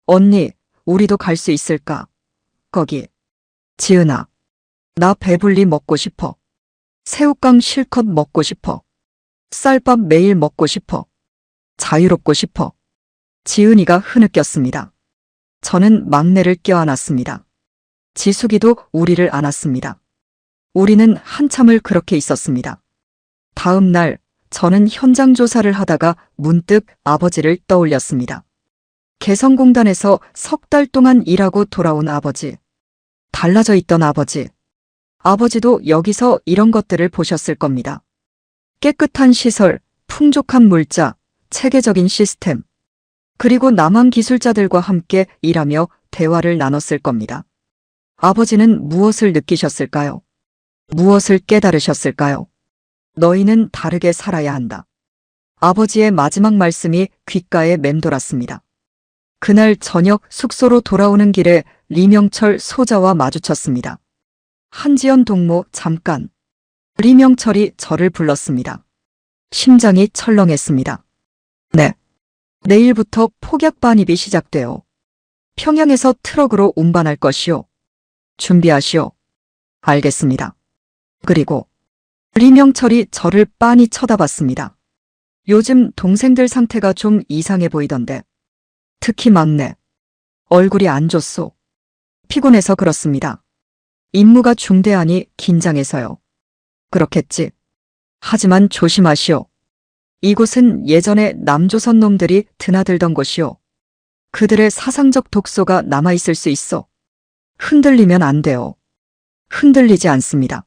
언니, 우리도 갈 수 있을까? 거기. 지은아, 나 배불리 먹고 싶어. 새우깡 실컷 먹고 싶어. 쌀밥 매일 먹고 싶어. 자유롭고 싶어. 지은이가 흐느꼈습니다. 저는 막내를 껴안았습니다. 지숙이도 우리를 안았습니다. 우리는 한참을 그렇게 있었습니다. 다음 날 저는 현장 조사를 하다가 문득 아버지를 떠올렸습니다. 개성공단에서 3달 동안 일하고 돌아온 아버지. 달라져 있던 아버지. 아버지도 여기서 이런 것들을 보셨을 겁니다. 깨끗한 시설, 풍족한 물자, 체계적인 시스템. 그리고 남한 기술자들과 함께 일하며 대화를 나눴을 겁니다. 아버지는 무엇을 느끼셨을까요? 무엇을 깨달으셨을까요? 너희는 다르게 살아야 한다. 아버지의 마지막 말씀이 귓가에 맴돌았습니다. 그날 저녁 숙소로 돌아오는 길에 리명철 소자와 마주쳤습니다. 한지연 동무 잠깐. 리명철이 저를 불렀습니다. 심장이 철렁했습니다. 네. 내일부터 폭약 반입이 시작돼요. 평양에서 트럭으로 운반할 것이요. 준비하시오. 알겠습니다. 그리고 리명철이 저를 빤히 쳐다봤습니다. 요즘 동생들 상태가 좀 이상해 보이던데. 특히 막내. 얼굴이 안 좋소. 피곤해서 그렇습니다. 임무가 중대하니 긴장해서요. 그렇겠지. 하지만 조심하시오. 이곳은 예전에 남조선 놈들이 드나들던 곳이오. 그들의 사상적 독소가 남아있을 수 있어. 흔들리면 안 돼요. 흔들리지 않습니다.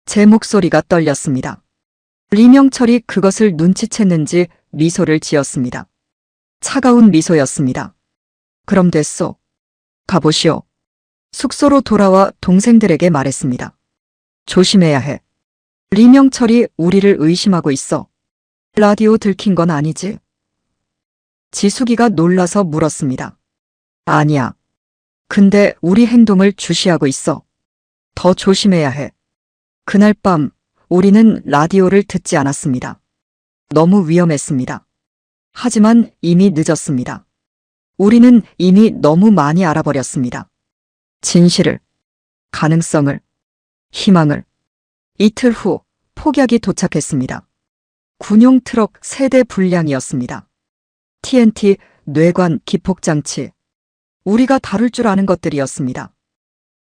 제 목소리가 떨렸습니다. 리명철이 그것을 눈치챘는지 미소를 지었습니다. 차가운 미소였습니다. 그럼 됐소. 가보시오. 숙소로 돌아와 동생들에게 말했습니다. 조심해야 해. 리명철이 우리를 의심하고 있어. 라디오 들킨 건 아니지? 지숙이가 놀라서 물었습니다. 아니야. 근데 우리 행동을 주시하고 있어. 더 조심해야 해. 그날 밤 우리는 라디오를 듣지 않았습니다. 너무 위험했습니다. 하지만 이미 늦었습니다. 우리는 이미 너무 많이 알아버렸습니다. 진실을, 가능성을, 희망을. 이틀 후 폭약이 도착했습니다. 군용 트럭 3대 분량이었습니다. TNT, 뇌관, 기폭장치. 우리가 다룰 줄 아는 것들이었습니다.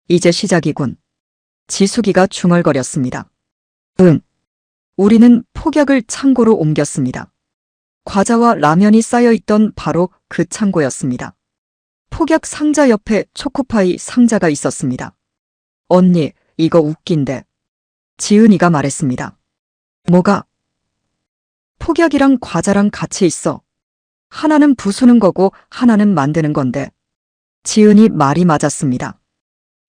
이제 시작이군. 지숙이가 중얼거렸습니다. 응. 우리는 폭약을 창고로 옮겼습니다. 과자와 라면이 쌓여있던 바로 그 창고였습니다. 폭약 상자 옆에 초코파이 상자가 있었습니다. 언니, 이거 웃긴데. 지은이가 말했습니다. 뭐가? 폭약이랑 과자랑 같이 있어. 하나는 부수는 거고 하나는 만드는 건데. 지은이 말이 맞았습니다.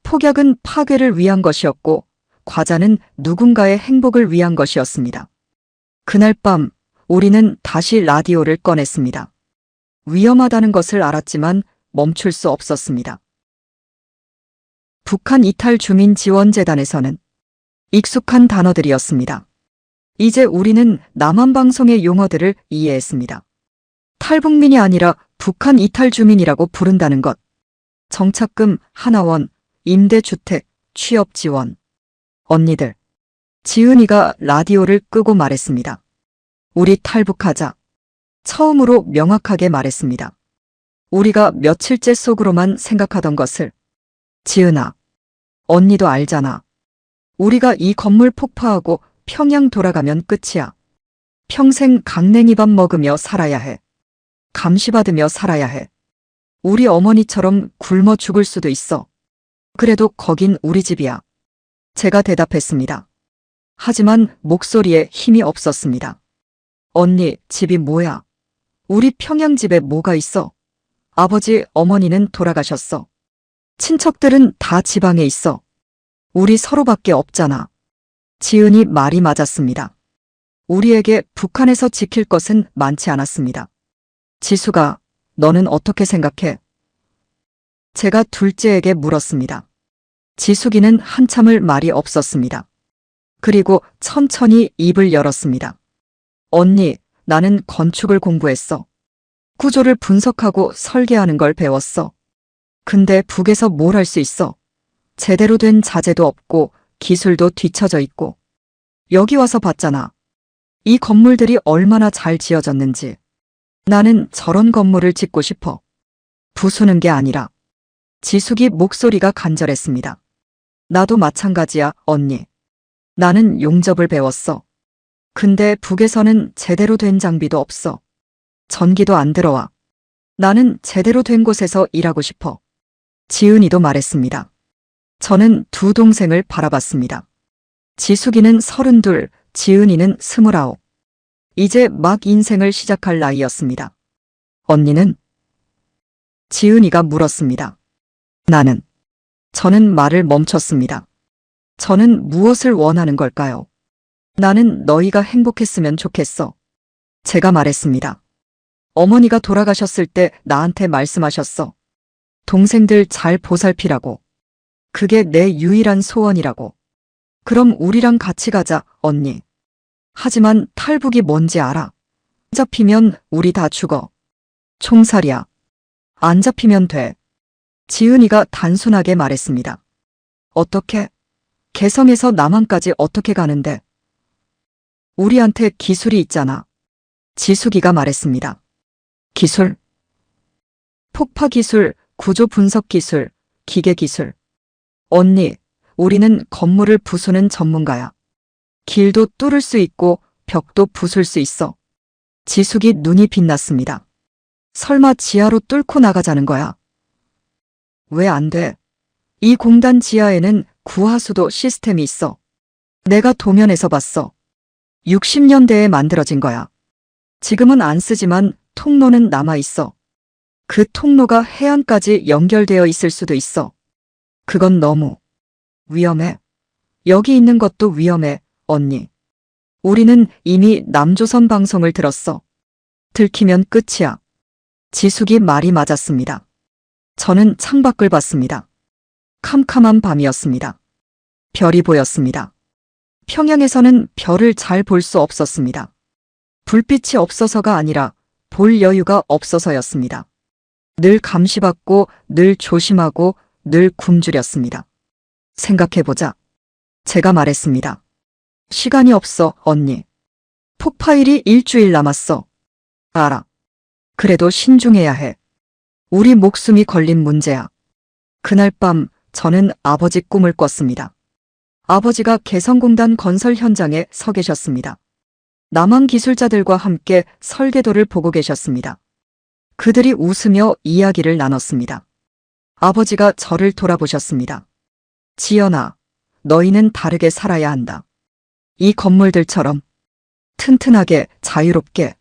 폭약은 파괴를 위한 것이었고 과자는 누군가의 행복을 위한 것이었습니다. 그날 밤 우리는 다시 라디오를 꺼냈습니다. 위험하다는 것을 알았지만 멈출 수 없었습니다. 북한 이탈 주민 지원재단에서는 익숙한 단어들이었습니다. 이제 우리는 남한방송의 용어들을 이해했습니다. 탈북민이 아니라 북한 이탈 주민이라고 부른다는 것. 정착금, 하나원, 임대주택, 취업지원. 언니들. 지은이가 라디오를 끄고 말했습니다. 우리 탈북하자. 처음으로 명확하게 말했습니다. 우리가 며칠째 속으로만 생각하던 것을. 지은아, 언니도 알잖아. 우리가 이 건물 폭파하고 평양 돌아가면 끝이야. 평생 강냉이밥 먹으며 살아야 해. 감시받으며 살아야 해. 우리 어머니처럼 굶어 죽을 수도 있어. 그래도 거긴 우리 집이야. 제가 대답했습니다. 하지만 목소리에 힘이 없었습니다. 언니, 집이 뭐야? 우리 평양 집에 뭐가 있어? 아버지, 어머니는 돌아가셨어. 친척들은 다 지방에 있어. 우리 서로밖에 없잖아. 지은이 말이 맞았습니다. 우리에게 북한에서 지킬 것은 많지 않았습니다. 지수가, 너는 어떻게 생각해? 제가 둘째에게 물었습니다. 지숙이는 한참을 말이 없었습니다. 그리고 천천히 입을 열었습니다. 언니, 나는 건축을 공부했어. 구조를 분석하고 설계하는 걸 배웠어. 근데 북에서 뭘 할 수 있어? 제대로 된 자재도 없고 기술도 뒤처져 있고. 여기 와서 봤잖아. 이 건물들이 얼마나 잘 지어졌는지. 나는 저런 건물을 짓고 싶어. 부수는 게 아니라. 지숙이 목소리가 간절했습니다. 나도 마찬가지야, 언니. 나는 용접을 배웠어. 근데 북에서는 제대로 된 장비도 없어. 전기도 안 들어와. 나는 제대로 된 곳에서 일하고 싶어. 지은이도 말했습니다. 저는 두 동생을 바라봤습니다. 지숙이는 32, 지은이는 29. 이제 막 인생을 시작할 나이였습니다. 언니는? 지은이가 물었습니다. 나는. 저는 말을 멈췄습니다. 저는 무엇을 원하는 걸까요? 나는 너희가 행복했으면 좋겠어. 제가 말했습니다. 어머니가 돌아가셨을 때 나한테 말씀하셨어. 동생들 잘 보살피라고. 그게 내 유일한 소원이라고. 그럼 우리랑 같이 가자, 언니. 하지만 탈북이 뭔지 알아. 잡히면 우리 다 죽어. 총살이야. 안 잡히면 돼. 지은이가 단순하게 말했습니다. 어떻게? 개성에서 남한까지 어떻게 가는데? 우리한테 기술이 있잖아. 지숙이가 말했습니다. 기술? 폭파 기술, 구조 분석 기술, 기계 기술. 언니, 우리는 건물을 부수는 전문가야. 길도 뚫을 수 있고 벽도 부술 수 있어. 지숙이 눈이 빛났습니다. 설마 지하로 뚫고 나가자는 거야? 왜 안 돼? 이 공단 지하에는 구하수도 시스템이 있어. 내가 도면에서 봤어. 60년대에 만들어진 거야. 지금은 안 쓰지만 통로는 남아 있어. 그 통로가 해안까지 연결되어 있을 수도 있어. 그건 너무 위험해. 여기 있는 것도 위험해, 언니. 우리는 이미 남조선 방송을 들었어. 들키면 끝이야. 지숙이 말이 맞았습니다. 저는 창밖을 봤습니다. 캄캄한 밤이었습니다. 별이 보였습니다. 평양에서는 별을 잘 볼 수 없었습니다. 불빛이 없어서가 아니라 볼 여유가 없어서였습니다. 늘 감시받고 늘 조심하고 늘 굶주렸습니다. 생각해보자. 제가 말했습니다. 시간이 없어, 언니. 폭파일이 일주일 남았어. 알아. 그래도 신중해야 해. 우리 목숨이 걸린 문제야. 그날 밤 저는 아버지 꿈을 꿨습니다. 아버지가 개성공단 건설 현장에 서 계셨습니다. 남한 기술자들과 함께 설계도를 보고 계셨습니다. 그들이 웃으며 이야기를 나눴습니다. 아버지가 저를 돌아보셨습니다. 지연아, 너희는 다르게 살아야 한다. 이 건물들처럼 튼튼하게 자유롭게.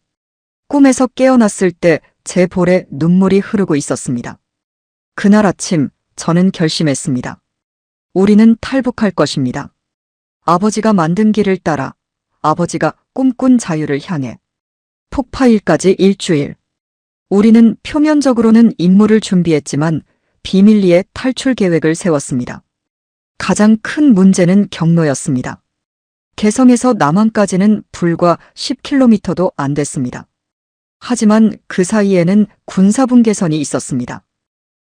꿈에서 깨어났을 때 제 볼에 눈물이 흐르고 있었습니다. 그날 아침 저는 결심했습니다. 우리는 탈북할 것입니다. 아버지가 만든 길을 따라, 아버지가 꿈꾼 자유를 향해. 폭파일까지 일주일. 우리는 표면적으로는 임무를 준비했지만 비밀리에 탈출 계획을 세웠습니다. 가장 큰 문제는 경로였습니다. 개성에서 남한까지는 불과 10km도 안 됐습니다. 하지만 그 사이에는 군사분계선이 있었습니다.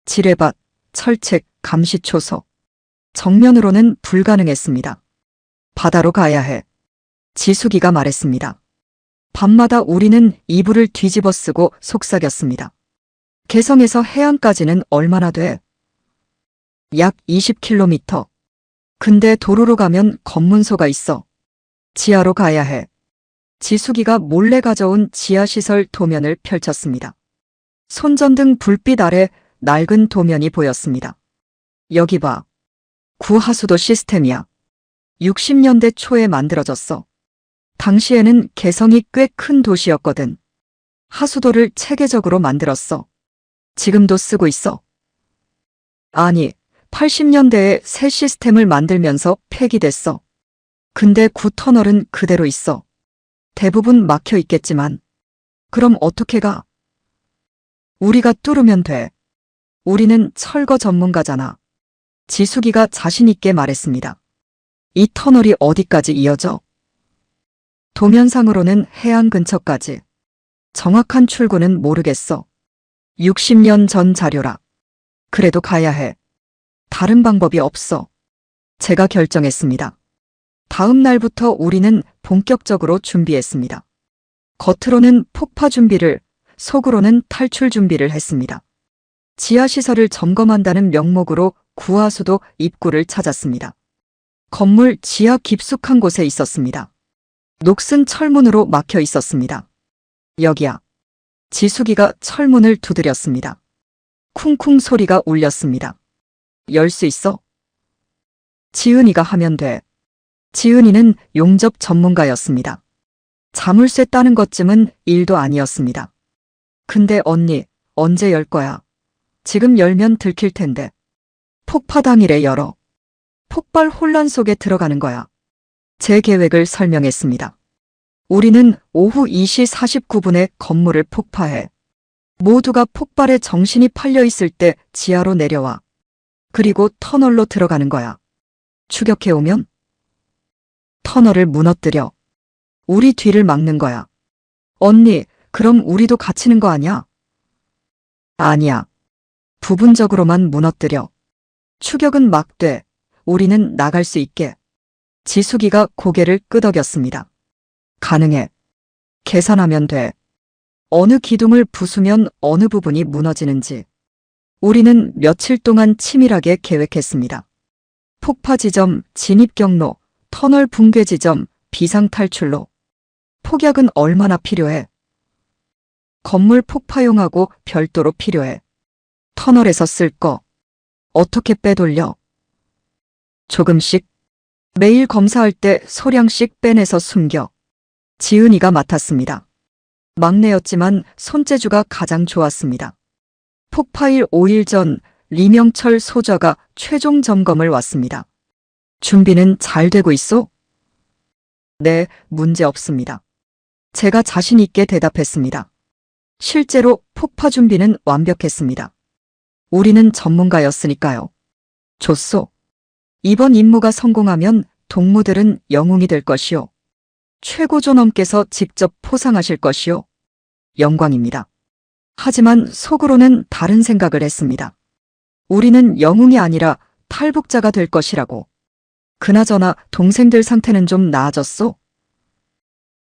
지뢰밭, 철책, 감시초소. 정면으로는 불가능했습니다. 바다로 가야 해. 지숙이가 말했습니다. 밤마다 우리는 이불을 뒤집어 쓰고 속삭였습니다. 개성에서 해안까지는 얼마나 돼? 약 20km. 근데 도로로 가면 검문소가 있어. 지하로 가야 해. 지숙이가 몰래 가져온 지하시설 도면을 펼쳤습니다. 손전등 불빛 아래 낡은 도면이 보였습니다. 여기 봐. 구하수도 시스템이야. 60년대 초에 만들어졌어. 당시에는 개성이 꽤 큰 도시였거든. 하수도를 체계적으로 만들었어. 지금도 쓰고 있어. 아니, 80년대에 새 시스템을 만들면서 폐기됐어. 근데 구터널은 그대로 있어. 대부분 막혀 있겠지만. 그럼 어떻게 가? 우리가 뚫으면 돼. 우리는 철거 전문가잖아. 지숙이가 자신 있게 말했습니다. 이 터널이 어디까지 이어져? 도면상으로는 해안 근처까지. 정확한 출구는 모르겠어. 60년 전 자료라. 그래도 가야 해. 다른 방법이 없어. 제가 결정했습니다. 다음 날부터 우리는 본격적으로 준비했습니다. 겉으로는 폭파 준비를, 속으로는 탈출 준비를 했습니다. 지하시설을 점검한다는 명목으로 구하수도 입구를 찾았습니다. 건물 지하 깊숙한 곳에 있었습니다. 녹슨 철문으로 막혀 있었습니다. 여기야. 지숙이가 철문을 두드렸습니다. 쿵쿵 소리가 울렸습니다. 열 수 있어? 지은이가 하면 돼. 지은이는 용접 전문가였습니다. 자물쇠 따는 것쯤은 일도 아니었습니다. 근데 언니, 언제 열 거야? 지금 열면 들킬 텐데. 폭파 당일에 열어. 폭발 혼란 속에 들어가는 거야. 제 계획을 설명했습니다. 우리는 오후 2시 49분에 건물을 폭파해. 모두가 폭발에 정신이 팔려 있을 때 지하로 내려와. 그리고 터널로 들어가는 거야. 추격해오면 터널을 무너뜨려. 우리 뒤를 막는 거야. 언니, 그럼 우리도 갇히는 거 아니야? 아니야. 부분적으로만 무너뜨려. 추격은 막돼. 우리는 나갈 수 있게. 지숙이가 고개를 끄덕였습니다. 가능해. 계산하면 돼. 어느 기둥을 부수면 어느 부분이 무너지는지. 우리는 며칠 동안 치밀하게 계획했습니다. 폭파 지점, 진입 경로, 터널 붕괴 지점, 비상탈출로. 폭약은 얼마나 필요해? 건물 폭파용하고 별도로 필요해. 터널에서 쓸 거. 어떻게 빼돌려? 조금씩. 매일 검사할 때 소량씩 빼내서 숨겨. 지은이가 맡았습니다. 막내였지만 손재주가 가장 좋았습니다. 폭파일 5일 전 리명철 소좌가 최종 점검을 왔습니다. 준비는 잘 되고 있어? 네, 문제 없습니다. 제가 자신 있게 대답했습니다. 실제로 폭파 준비는 완벽했습니다. 우리는 전문가였으니까요. 좋소. 이번 임무가 성공하면 동무들은 영웅이 될 것이요. 최고존엄께서 직접 포상하실 것이요. 영광입니다. 하지만 속으로는 다른 생각을 했습니다. 우리는 영웅이 아니라 탈북자가 될 것이라고. 그나저나 동생들 상태는 좀 나아졌소?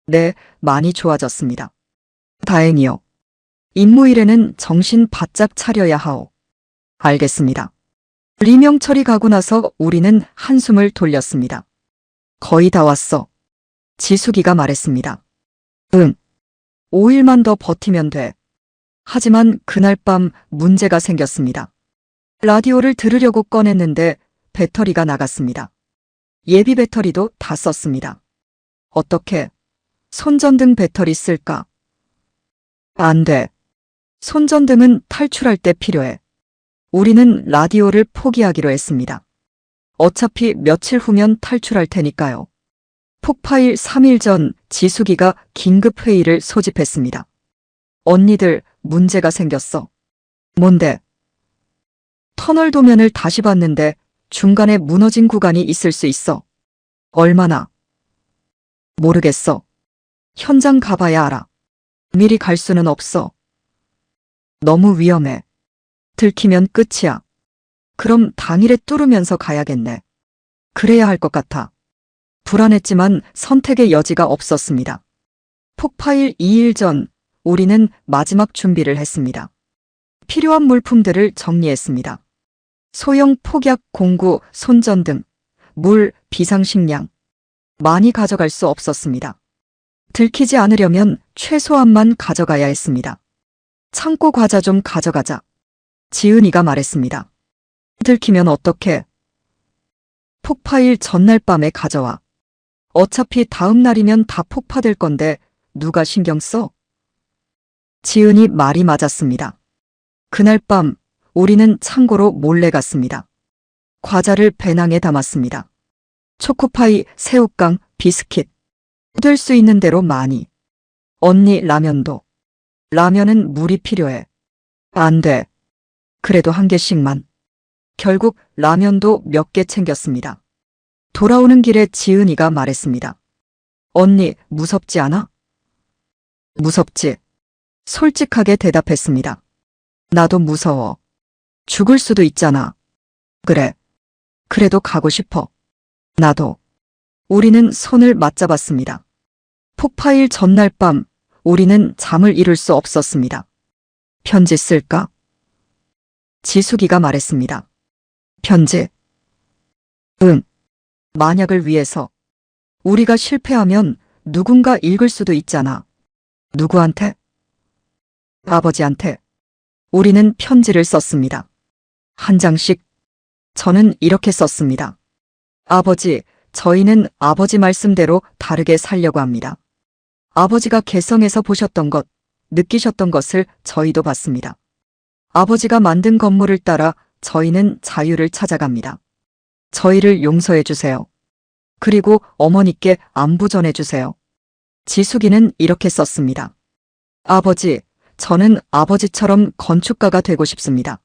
네, 많이 좋아졌습니다. 다행이요. 임무일에는 정신 바짝 차려야 하오. 알겠습니다. 리명철이 가고 나서 우리는 한숨을 돌렸습니다. 거의 다 왔어. 지숙이가 말했습니다. 응. 5일만 더 버티면 돼. 하지만 그날 밤 문제가 생겼습니다. 라디오를 들으려고 꺼냈는데 배터리가 나갔습니다. 예비 배터리도 다 썼습니다. 어떻게? 손전등 배터리 쓸까? 안 돼. 손전등은 탈출할 때 필요해. 우리는 라디오를 포기하기로 했습니다. 어차피 며칠 후면 탈출할 테니까요. 폭파일 3일 전 지숙이가 긴급회의를 소집했습니다. 언니들, 문제가 생겼어. 뭔데? 터널 도면을 다시 봤는데 중간에 무너진 구간이 있을 수 있어. 얼마나? 모르겠어. 현장 가봐야 알아. 미리 갈 수는 없어. 너무 위험해. 들키면 끝이야. 그럼 당일에 뚫으면서 가야겠네. 그래야 할 것 같아. 불안했지만 선택의 여지가 없었습니다. 폭파일 2일 전 우리는 마지막 준비를 했습니다. 필요한 물품들을 정리했습니다. 소형 폭약 공구, 손전등, 물, 비상식량. 많이 가져갈 수 없었습니다. 들키지 않으려면 최소한만 가져가야 했습니다. 창고 과자 좀 가져가자. 지은이가 말했습니다. 들키면 어떡해? 폭파일 전날 밤에 가져와. 어차피 다음 날이면 다 폭파될 건데 누가 신경 써? 지은이 말이 맞았습니다. 그날 밤 우리는 창고로 몰래 갔습니다. 과자를 배낭에 담았습니다. 초코파이, 새우깡, 비스킷. 될 수 있는 대로 많이. 언니 라면도. 라면은 물이 필요해. 안 돼. 그래도 한 개씩만. 결국 라면도 몇 개 챙겼습니다. 돌아오는 길에 지은이가 말했습니다. 언니, 무섭지 않아? 무섭지. 솔직하게 대답했습니다. 나도 무서워. 죽을 수도 있잖아. 그래. 그래도 가고 싶어. 나도. 우리는 손을 맞잡았습니다. 폭파일 전날 밤 우리는 잠을 이룰 수 없었습니다. 편지 쓸까? 지숙이가 말했습니다. 편지. 응. 만약을 위해서. 우리가 실패하면 누군가 읽을 수도 있잖아. 누구한테? 아버지한테. 우리는 편지를 썼습니다. 한 장씩. 저는 이렇게 썼습니다. 아버지, 저희는 아버지 말씀대로 다르게 살려고 합니다. 아버지가 개성에서 보셨던 것, 느끼셨던 것을 저희도 봤습니다. 아버지가 만든 건물을 따라 저희는 자유를 찾아갑니다. 저희를 용서해 주세요. 그리고 어머니께 안부 전해 주세요. 지숙이는 이렇게 썼습니다. 아버지, 저는 아버지처럼 건축가가 되고 싶습니다.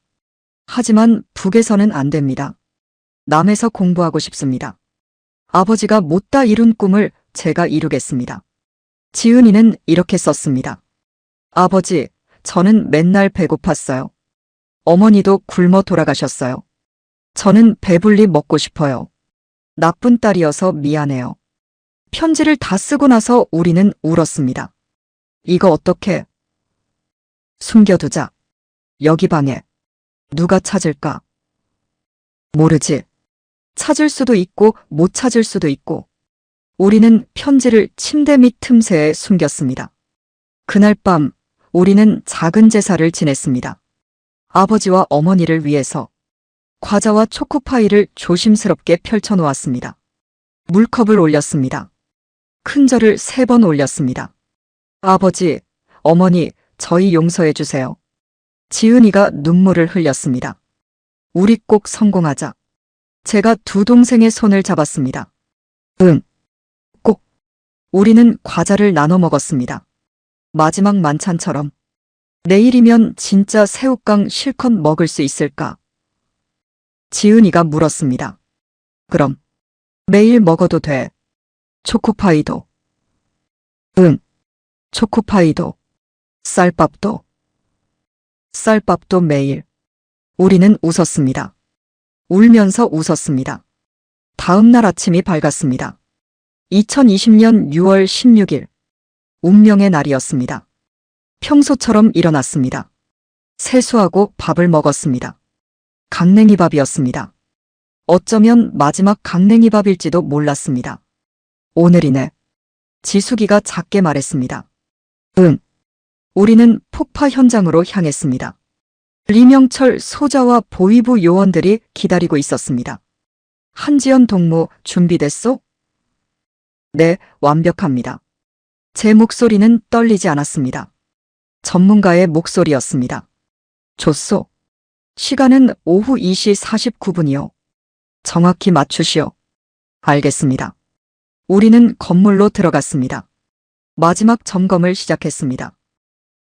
하지만 북에서는 안 됩니다. 남에서 공부하고 싶습니다. 아버지가 못다 이룬 꿈을 제가 이루겠습니다. 지은이는 이렇게 썼습니다. 아버지, 저는 맨날 배고팠어요. 어머니도 굶어 돌아가셨어요. 저는 배불리 먹고 싶어요. 나쁜 딸이어서 미안해요. 편지를 다 쓰고 나서 우리는 울었습니다. 이거 어떻게? 숨겨두자. 여기 방에. 누가 찾을까? 모르지. 찾을 수도 있고 못 찾을 수도 있고. 우리는 편지를 침대 밑 틈새에 숨겼습니다. 그날 밤 우리는 작은 제사를 지냈습니다. 아버지와 어머니를 위해서 과자와 초코파이를 조심스럽게 펼쳐놓았습니다. 물컵을 올렸습니다. 큰 절을 3번 올렸습니다. 아버지, 어머니, 저희 용서해 주세요. 지은이가 눈물을 흘렸습니다. 우리 꼭 성공하자. 제가 두 동생의 손을 잡았습니다. 응. 꼭. 우리는 과자를 나눠 먹었습니다. 마지막 만찬처럼. 내일이면 진짜 새우깡 실컷 먹을 수 있을까? 지은이가 물었습니다. 그럼 매일 먹어도 돼. 초코파이도. 응. 초코파이도. 쌀밥도. 쌀밥도 매일. 우리는 웃었습니다. 울면서 웃었습니다. 다음 날 아침이 밝았습니다. 2020년 6월 16일. 운명의 날이었습니다. 평소처럼 일어났습니다. 세수하고 밥을 먹었습니다. 강냉이밥이었습니다. 어쩌면 마지막 강냉이밥일지도 몰랐습니다. 오늘이네. 지숙이가 작게 말했습니다. 응. 우리는 폭파 현장으로 향했습니다. 리명철 소자와 보위부 요원들이 기다리고 있었습니다. 한지연 동무 준비됐소? 네, 완벽합니다. 제 목소리는 떨리지 않았습니다. 전문가의 목소리였습니다. 좋소. 시간은 오후 2시 49분이요. 정확히 맞추시오. 알겠습니다. 우리는 건물로 들어갔습니다. 마지막 점검을 시작했습니다.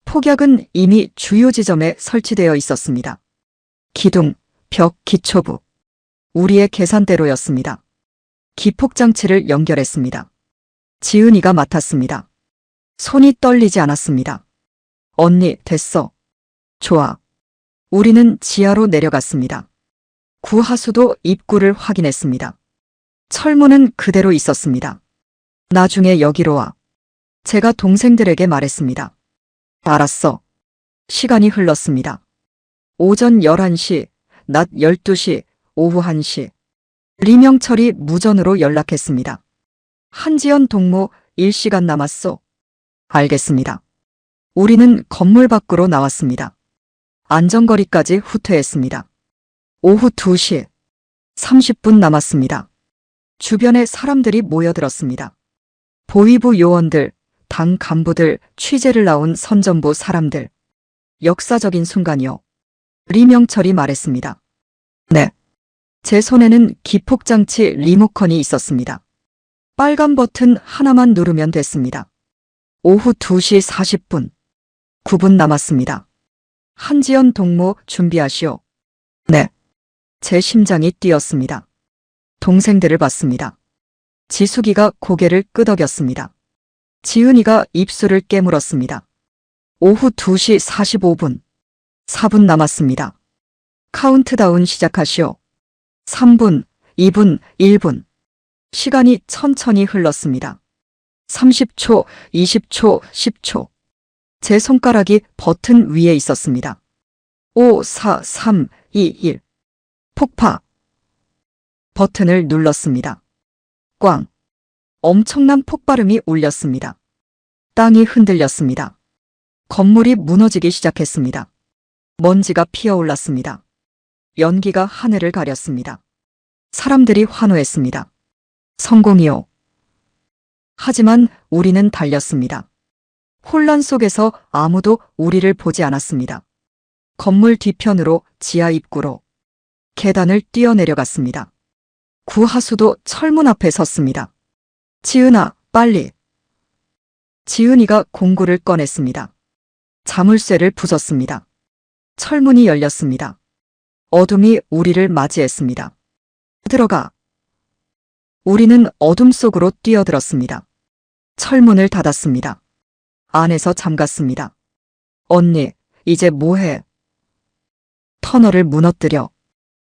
폭약은 이미 주요 지점에 설치되어 있었습니다. 기둥, 벽, 기초부. 우리의 계산대로였습니다. 기폭장치를 연결했습니다. 지은이가 맡았습니다. 손이 떨리지 않았습니다. 언니, 됐어. 좋아. 우리는 지하로 내려갔습니다. 구하수도 입구를 확인했습니다. 철문은 그대로 있었습니다. 나중에 여기로 와. 제가 동생들에게 말했습니다. 알았어. 시간이 흘렀습니다. 오전 11시, 낮 12시, 오후 1시. 리명철이 무전으로 연락했습니다. 한지연 동무 1시간 남았소. 알겠습니다. 우리는 건물 밖으로 나왔습니다. 안전거리까지 후퇴했습니다. 오후 2시. 30분 남았습니다. 주변에 사람들이 모여들었습니다. 보위부 요원들, 당 간부들, 취재를 나온 선전부 사람들. 역사적인 순간이요. 리명철이 말했습니다. 네. 제 손에는 기폭장치 리모컨이 있었습니다. 빨간 버튼 하나만 누르면 됐습니다. 오후 2시 40분. 9분 남았습니다. 한지연 동무 준비하시오. 네. 제 심장이 뛰었습니다. 동생들을 봤습니다. 지숙이가 고개를 끄덕였습니다. 지은이가 입술을 깨물었습니다. 오후 2시 45분. 4분 남았습니다. 카운트다운 시작하시오. 3분, 2분, 1분. 시간이 천천히 흘렀습니다. 30초, 20초, 10초. 제 손가락이 버튼 위에 있었습니다. 5, 4, 3, 2, 1. 폭파. 버튼을 눌렀습니다. 꽝. 엄청난 폭발음이 울렸습니다. 땅이 흔들렸습니다. 건물이 무너지기 시작했습니다. 먼지가 피어올랐습니다. 연기가 하늘을 가렸습니다. 사람들이 환호했습니다. 성공이요. 하지만 우리는 달렸습니다. 혼란 속에서 아무도 우리를 보지 않았습니다. 건물 뒤편으로 지하 입구로 계단을 뛰어내려갔습니다. 구하수도 철문 앞에 섰습니다. 지은아, 빨리. 지은이가 공구를 꺼냈습니다. 자물쇠를 부쉈습니다. 철문이 열렸습니다. 어둠이 우리를 맞이했습니다. 들어가. 우리는 어둠 속으로 뛰어들었습니다. 철문을 닫았습니다. 안에서 잠갔습니다. 언니, 이제 뭐해? 터널을 무너뜨려.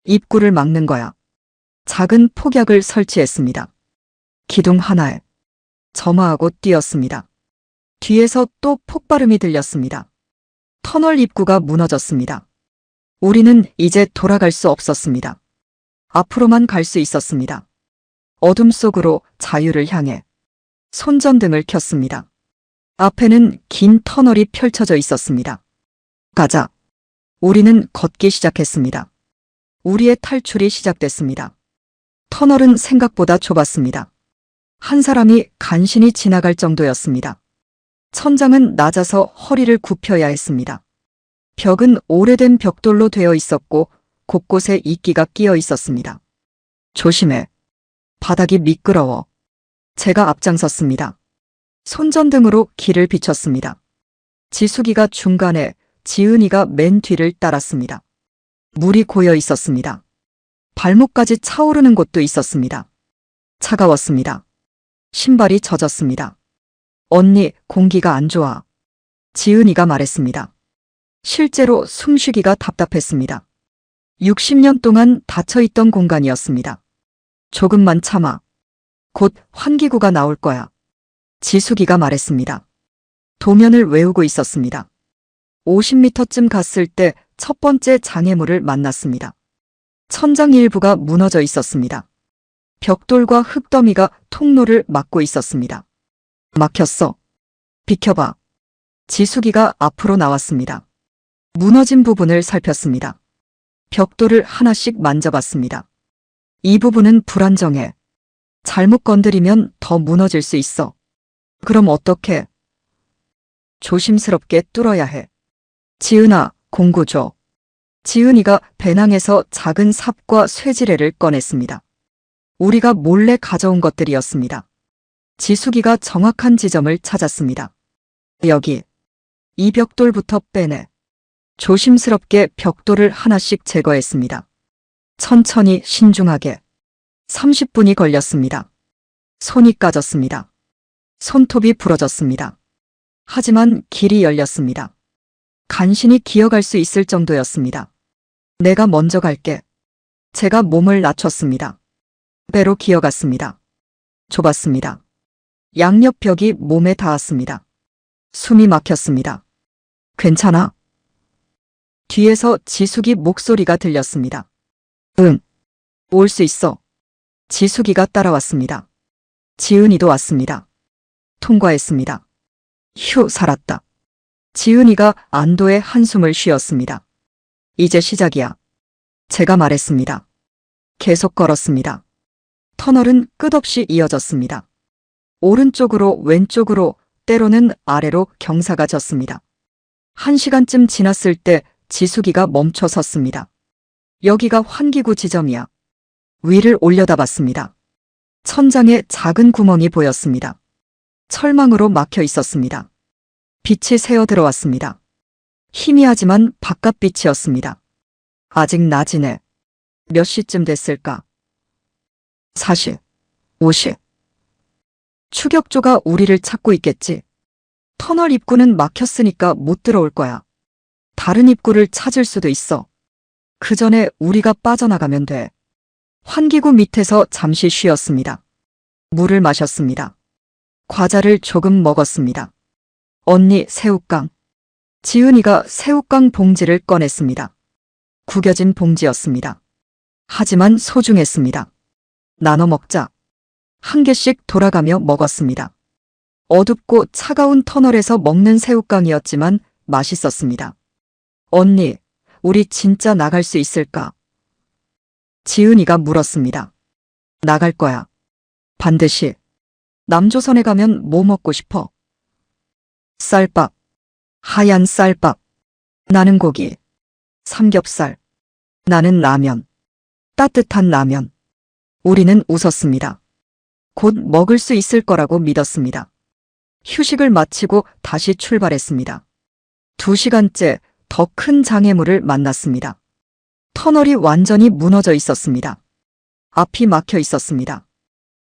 입구를 막는 거야. 작은 폭약을 설치했습니다. 기둥 하나에 점화하고 뛰었습니다. 뒤에서 또 폭발음이 들렸습니다. 터널 입구가 무너졌습니다. 우리는 이제 돌아갈 수 없었습니다. 앞으로만 갈 수 있었습니다. 어둠 속으로 자유를 향해 손전등을 켰습니다. 앞에는 긴 터널이 펼쳐져 있었습니다. 가자. 우리는 걷기 시작했습니다. 우리의 탈출이 시작됐습니다. 터널은 생각보다 좁았습니다. 한 사람이 간신히 지나갈 정도였습니다. 천장은 낮아서 허리를 굽혀야 했습니다. 벽은 오래된 벽돌로 되어 있었고 곳곳에 이끼가 끼어 있었습니다. 조심해. 바닥이 미끄러워. 제가 앞장섰습니다. 손전등으로 길을 비췄습니다. 지숙이가 중간에, 지은이가 맨 뒤를 따랐습니다. 물이 고여 있었습니다. 발목까지 차오르는 곳도 있었습니다. 차가웠습니다. 신발이 젖었습니다. 언니, 공기가 안 좋아. 지은이가 말했습니다. 실제로 숨쉬기가 답답했습니다. 60년 동안 닫혀있던 공간이었습니다. 조금만 참아. 곧 환기구가 나올 거야. 지숙이가 말했습니다. 도면을 외우고 있었습니다. 50m쯤 갔을 때 첫 번째 장애물을 만났습니다. 천장 일부가 무너져 있었습니다. 벽돌과 흙더미가 통로를 막고 있었습니다. 막혔어. 비켜봐. 지숙이가 앞으로 나왔습니다. 무너진 부분을 살폈습니다. 벽돌을 하나씩 만져봤습니다. 이 부분은 불안정해. 잘못 건드리면 더 무너질 수 있어. 그럼 어떡해? 조심스럽게 뚫어야 해. 지은아, 공구 줘. 지은이가 배낭에서 작은 삽과 쇠지레를 꺼냈습니다. 우리가 몰래 가져온 것들이었습니다. 지숙이가 정확한 지점을 찾았습니다. 여기. 이 벽돌부터 빼내. 조심스럽게 벽돌을 하나씩 제거했습니다. 천천히 신중하게. 30분이 걸렸습니다. 손이 까졌습니다. 손톱이 부러졌습니다. 하지만 길이 열렸습니다. 간신히 기어갈 수 있을 정도였습니다. 내가 먼저 갈게. 제가 몸을 낮췄습니다. 배로 기어갔습니다. 좁았습니다. 양옆벽이 몸에 닿았습니다. 숨이 막혔습니다. 괜찮아? 뒤에서 지숙이 목소리가 들렸습니다. 응. 올 수 있어. 지숙이가 따라왔습니다. 지은이도 왔습니다. 통과했습니다. 휴, 살았다. 지은이가 안도의 한숨을 쉬었습니다. 이제 시작이야. 제가 말했습니다. 계속 걸었습니다. 터널은 끝없이 이어졌습니다. 오른쪽으로 왼쪽으로 때로는 아래로 경사가 졌습니다. 1시간쯤 지났을 때 지숙이가 멈춰 섰습니다. 여기가 환기구 지점이야. 위를 올려다봤습니다. 천장에 작은 구멍이 보였습니다. 철망으로 막혀 있었습니다. 빛이 새어 들어왔습니다. 희미하지만 바깥빛이었습니다. 아직 낮이네. 몇 시쯤 됐을까? 40, 50. 추격조가 우리를 찾고 있겠지. 터널 입구는 막혔으니까 못 들어올 거야. 다른 입구를 찾을 수도 있어. 그 전에 우리가 빠져나가면 돼. 환기구 밑에서 잠시 쉬었습니다. 물을 마셨습니다. 과자를 조금 먹었습니다. 언니, 새우깡. 지은이가 새우깡 봉지를 꺼냈습니다. 구겨진 봉지였습니다. 하지만 소중했습니다. 나눠 먹자. 한 개씩 돌아가며 먹었습니다. 어둡고 차가운 터널에서 먹는 새우깡이었지만 맛있었습니다. 언니, 우리 진짜 나갈 수 있을까? 지은이가 물었습니다. 나갈 거야. 반드시. 남조선에 가면 뭐 먹고 싶어? 쌀밥. 하얀 쌀밥. 나는 고기. 삼겹살. 나는 라면. 따뜻한 라면. 우리는 웃었습니다. 곧 먹을 수 있을 거라고 믿었습니다. 휴식을 마치고 다시 출발했습니다. 2시간째 더 큰 장애물을 만났습니다. 터널이 완전히 무너져 있었습니다. 앞이 막혀 있었습니다.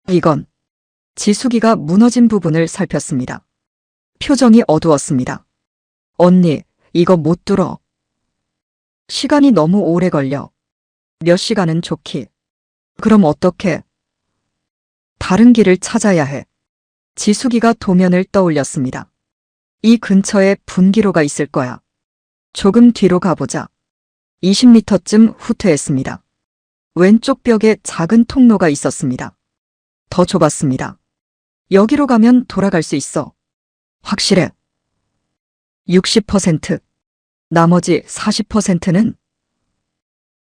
이건 지숙이가 무너진 부분을 살폈습니다. 표정이 어두웠습니다. 언니, 이거 못 뚫어. 시간이 너무 오래 걸려. 몇 시간은 좋기. 그럼 어떡해? 다른 길을 찾아야 해. 지숙이가 도면을 떠올렸습니다. 이 근처에 분기로가 있을 거야. 조금 뒤로 가보자. 20m쯤 후퇴했습니다. 왼쪽 벽에 작은 통로가 있었습니다. 더 좁았습니다. 여기로 가면 돌아갈 수 있어. 확실해. 60%. 나머지 40%는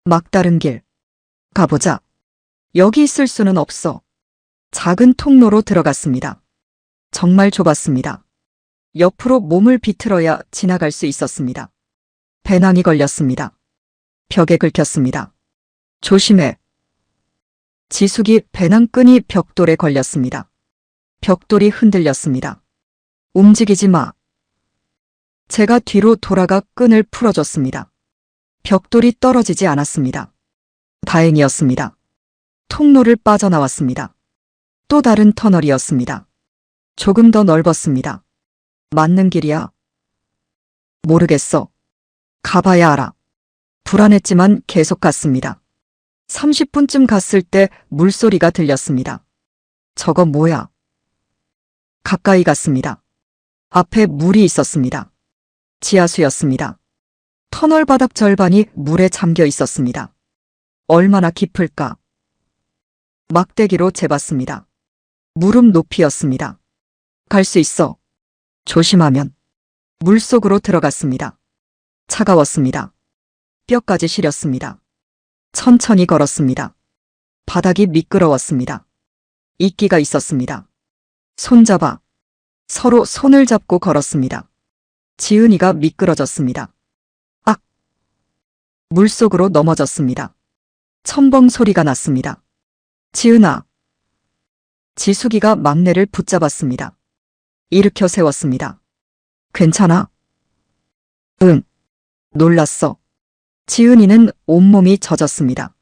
막다른 길. 가보자. 여기 있을 수는 없어. 작은 통로로 들어갔습니다. 정말 좁았습니다. 옆으로 몸을 비틀어야 지나갈 수 있었습니다. 배낭이 걸렸습니다. 벽에 긁혔습니다. 조심해. 지숙이 배낭 끈이 벽돌에 걸렸습니다. 벽돌이 흔들렸습니다. 움직이지 마. 제가 뒤로 돌아가 끈을 풀어줬습니다. 벽돌이 떨어지지 않았습니다. 다행이었습니다. 통로를 빠져나왔습니다. 또 다른 터널이었습니다. 조금 더 넓었습니다. 맞는 길이야? 모르겠어. 가봐야 알아. 불안했지만 계속 갔습니다. 30분쯤 갔을 때 물소리가 들렸습니다. 저거 뭐야? 가까이 갔습니다. 앞에 물이 있었습니다. 지하수였습니다. 터널 바닥 절반이 물에 잠겨 있었습니다. 얼마나 깊을까? 막대기로 재봤습니다. 무릎 높이였습니다. 갈 수 있어. 조심하면. 물속으로 들어갔습니다. 차가웠습니다. 뼈까지 시렸습니다. 천천히 걸었습니다. 바닥이 미끄러웠습니다. 이끼가 있었습니다. 손잡아. 서로 손을 잡고 걸었습니다. 지은이가 미끄러졌습니다. 악! 물속으로 넘어졌습니다. 첨벙 소리가 났습니다. 지은아. 지숙이가 막내를 붙잡았습니다. 일으켜 세웠습니다. 괜찮아? 응. 놀랐어. 지은이는 온몸이 젖었습니다.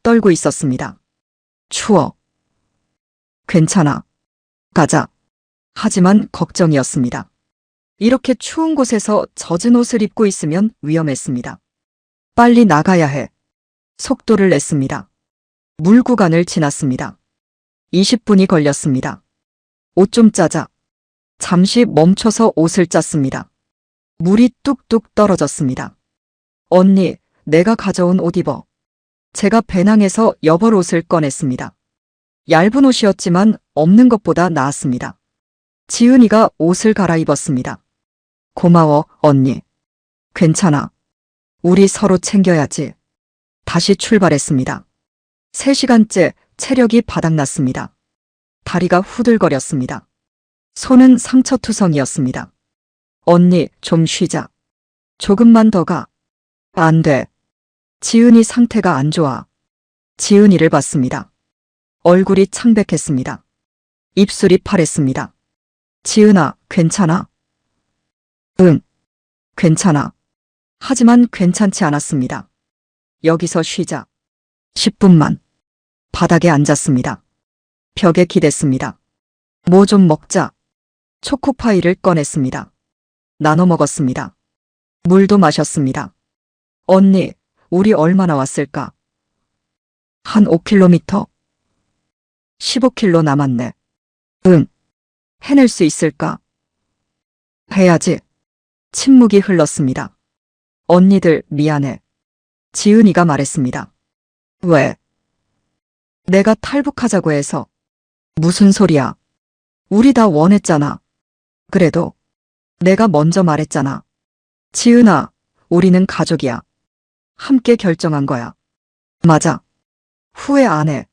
떨고 있었습니다. 추워. 괜찮아. 가자. 하지만 걱정이었습니다. 이렇게 추운 곳에서 젖은 옷을 입고 있으면 위험했습니다. 빨리 나가야 해. 속도를 냈습니다. 물 구간을 지났습니다. 20분이 걸렸습니다. 옷 좀 짜자. 잠시 멈춰서 옷을 짰습니다. 물이 뚝뚝 떨어졌습니다. 언니, 내가 가져온 옷 입어. 제가 배낭에서 여벌 옷을 꺼냈습니다. 얇은 옷이었지만 없는 것보다 나았습니다. 지은이가 옷을 갈아입었습니다. 고마워, 언니. 괜찮아. 우리 서로 챙겨야지. 다시 출발했습니다. 3시간째 체력이 바닥났습니다. 다리가 후들거렸습니다. 손은 상처투성이었습니다. 언니, 좀 쉬자. 조금만 더 가. 안 돼. 지은이 상태가 안 좋아. 지은이를 봤습니다. 얼굴이 창백했습니다. 입술이 파랬습니다. 지은아, 괜찮아? 응, 괜찮아. 하지만 괜찮지 않았습니다. 여기서 쉬자. 10분만. 바닥에 앉았습니다. 벽에 기댔습니다. 뭐 좀 먹자. 초코파이를 꺼냈습니다. 나눠 먹었습니다. 물도 마셨습니다. 언니, 우리 얼마나 왔을까? 한 5km? 15km 남았네. 응. 해낼 수 있을까? 해야지. 침묵이 흘렀습니다. 언니들 미안해. 지은이가 말했습니다. 왜? 내가 탈북하자고 해서. 무슨 소리야? 우리 다 원했잖아. 그래도 내가 먼저 말했잖아. 지은아, 우리는 가족이야. 함께 결정한 거야. 맞아. 후회 안 해.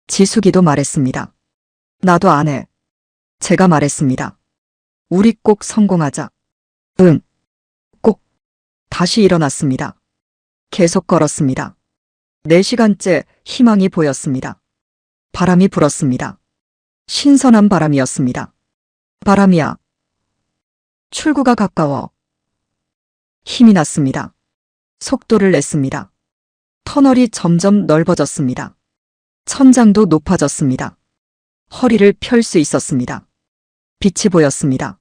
지숙이도 말했습니다. 나도 안 해. 제가 말했습니다. 우리 꼭 성공하자. 응. 꼭. 다시 일어났습니다. 계속 걸었습니다. 4시간째 희망이 보였습니다. 바람이 불었습니다. 신선한 바람이었습니다. 바람이야. 출구가 가까워. 힘이 났습니다. 속도를 냈습니다. 터널이 점점 넓어졌습니다. 천장도 높아졌습니다. 허리를 펼 수 있었습니다. 빛이 보였습니다.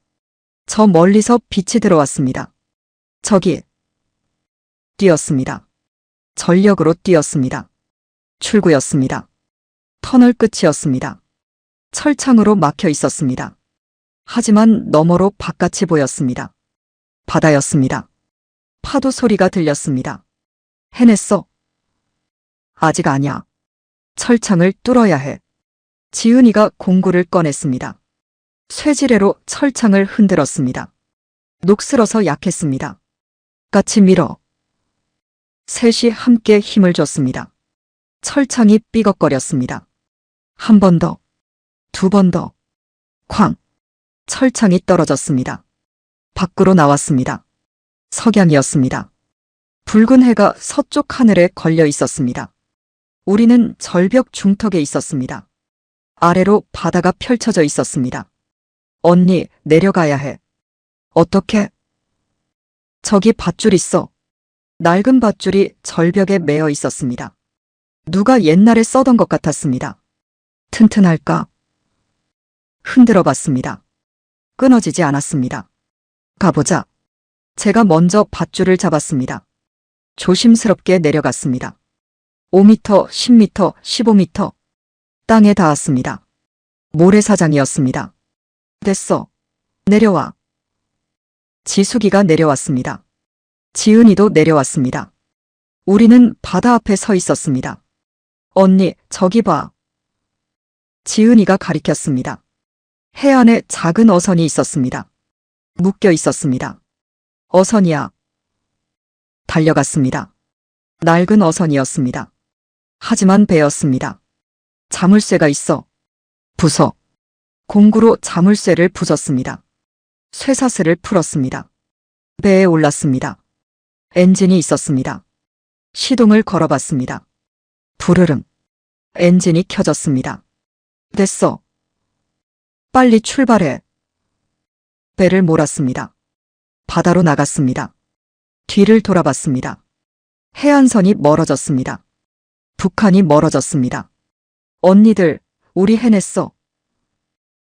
저 멀리서 빛이 들어왔습니다. 저기. 뛰었습니다. 전력으로 뛰었습니다. 출구였습니다. 터널 끝이었습니다. 철창으로 막혀 있었습니다. 하지만 너머로 바깥이 보였습니다. 바다였습니다. 파도 소리가 들렸습니다. 해냈어. 아직 아니야. 철창을 뚫어야 해. 지은이가 공구를 꺼냈습니다. 쇠지레로 철창을 흔들었습니다. 녹슬어서 약했습니다. 같이 밀어. 셋이 함께 힘을 줬습니다. 철창이 삐걱거렸습니다. 한 번 더. 2번 더. 쾅. 철창이 떨어졌습니다. 밖으로 나왔습니다. 석양이었습니다. 붉은 해가 서쪽 하늘에 걸려 있었습니다. 우리는 절벽 중턱에 있었습니다. 아래로 바다가 펼쳐져 있었습니다. 언니, 내려가야 해. 어떻게? 저기 밧줄 있어. 낡은 밧줄이 절벽에 매어 있었습니다. 누가 옛날에 써던 것 같았습니다. 튼튼할까? 흔들어 봤습니다. 끊어지지 않았습니다. 가보자. 제가 먼저 밧줄을 잡았습니다. 조심스럽게 내려갔습니다. 5m, 10m, 15m. 땅에 닿았습니다. 모래사장이었습니다. 됐어. 내려와. 지숙이가 내려왔습니다. 지은이도 내려왔습니다. 우리는 바다 앞에 서 있었습니다. 언니, 저기 봐. 지은이가 가리켰습니다. 해안에 작은 어선이 있었습니다. 묶여 있었습니다. 어선이야. 달려갔습니다. 낡은 어선이었습니다. 하지만 배였습니다. 자물쇠가 있어. 부서. 공구로 자물쇠를 부쉈습니다. 쇠사슬을 풀었습니다. 배에 올랐습니다. 엔진이 있었습니다. 시동을 걸어봤습니다. 부르릉. 엔진이 켜졌습니다. 됐어. 빨리 출발해. 배를 몰았습니다. 바다로 나갔습니다. 뒤를 돌아봤습니다. 해안선이 멀어졌습니다. 북한이 멀어졌습니다. 언니들, 우리 해냈어.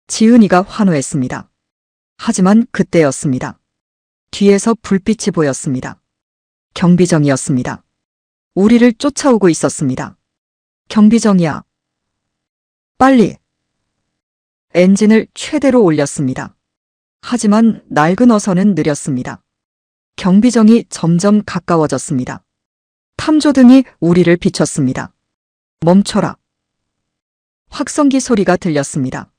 지은이가 환호했습니다. 하지만 그때였습니다. 뒤에서 불빛이 보였습니다. 경비정이었습니다. 우리를 쫓아오고 있었습니다. 경비정이야. 빨리. 엔진을 최대로 올렸습니다. 하지만 낡은 어선은 느렸습니다. 경비정이 점점 가까워졌습니다. 탐조등이 우리를 비췄습니다. 멈춰라. 확성기 소리가 들렸습니다.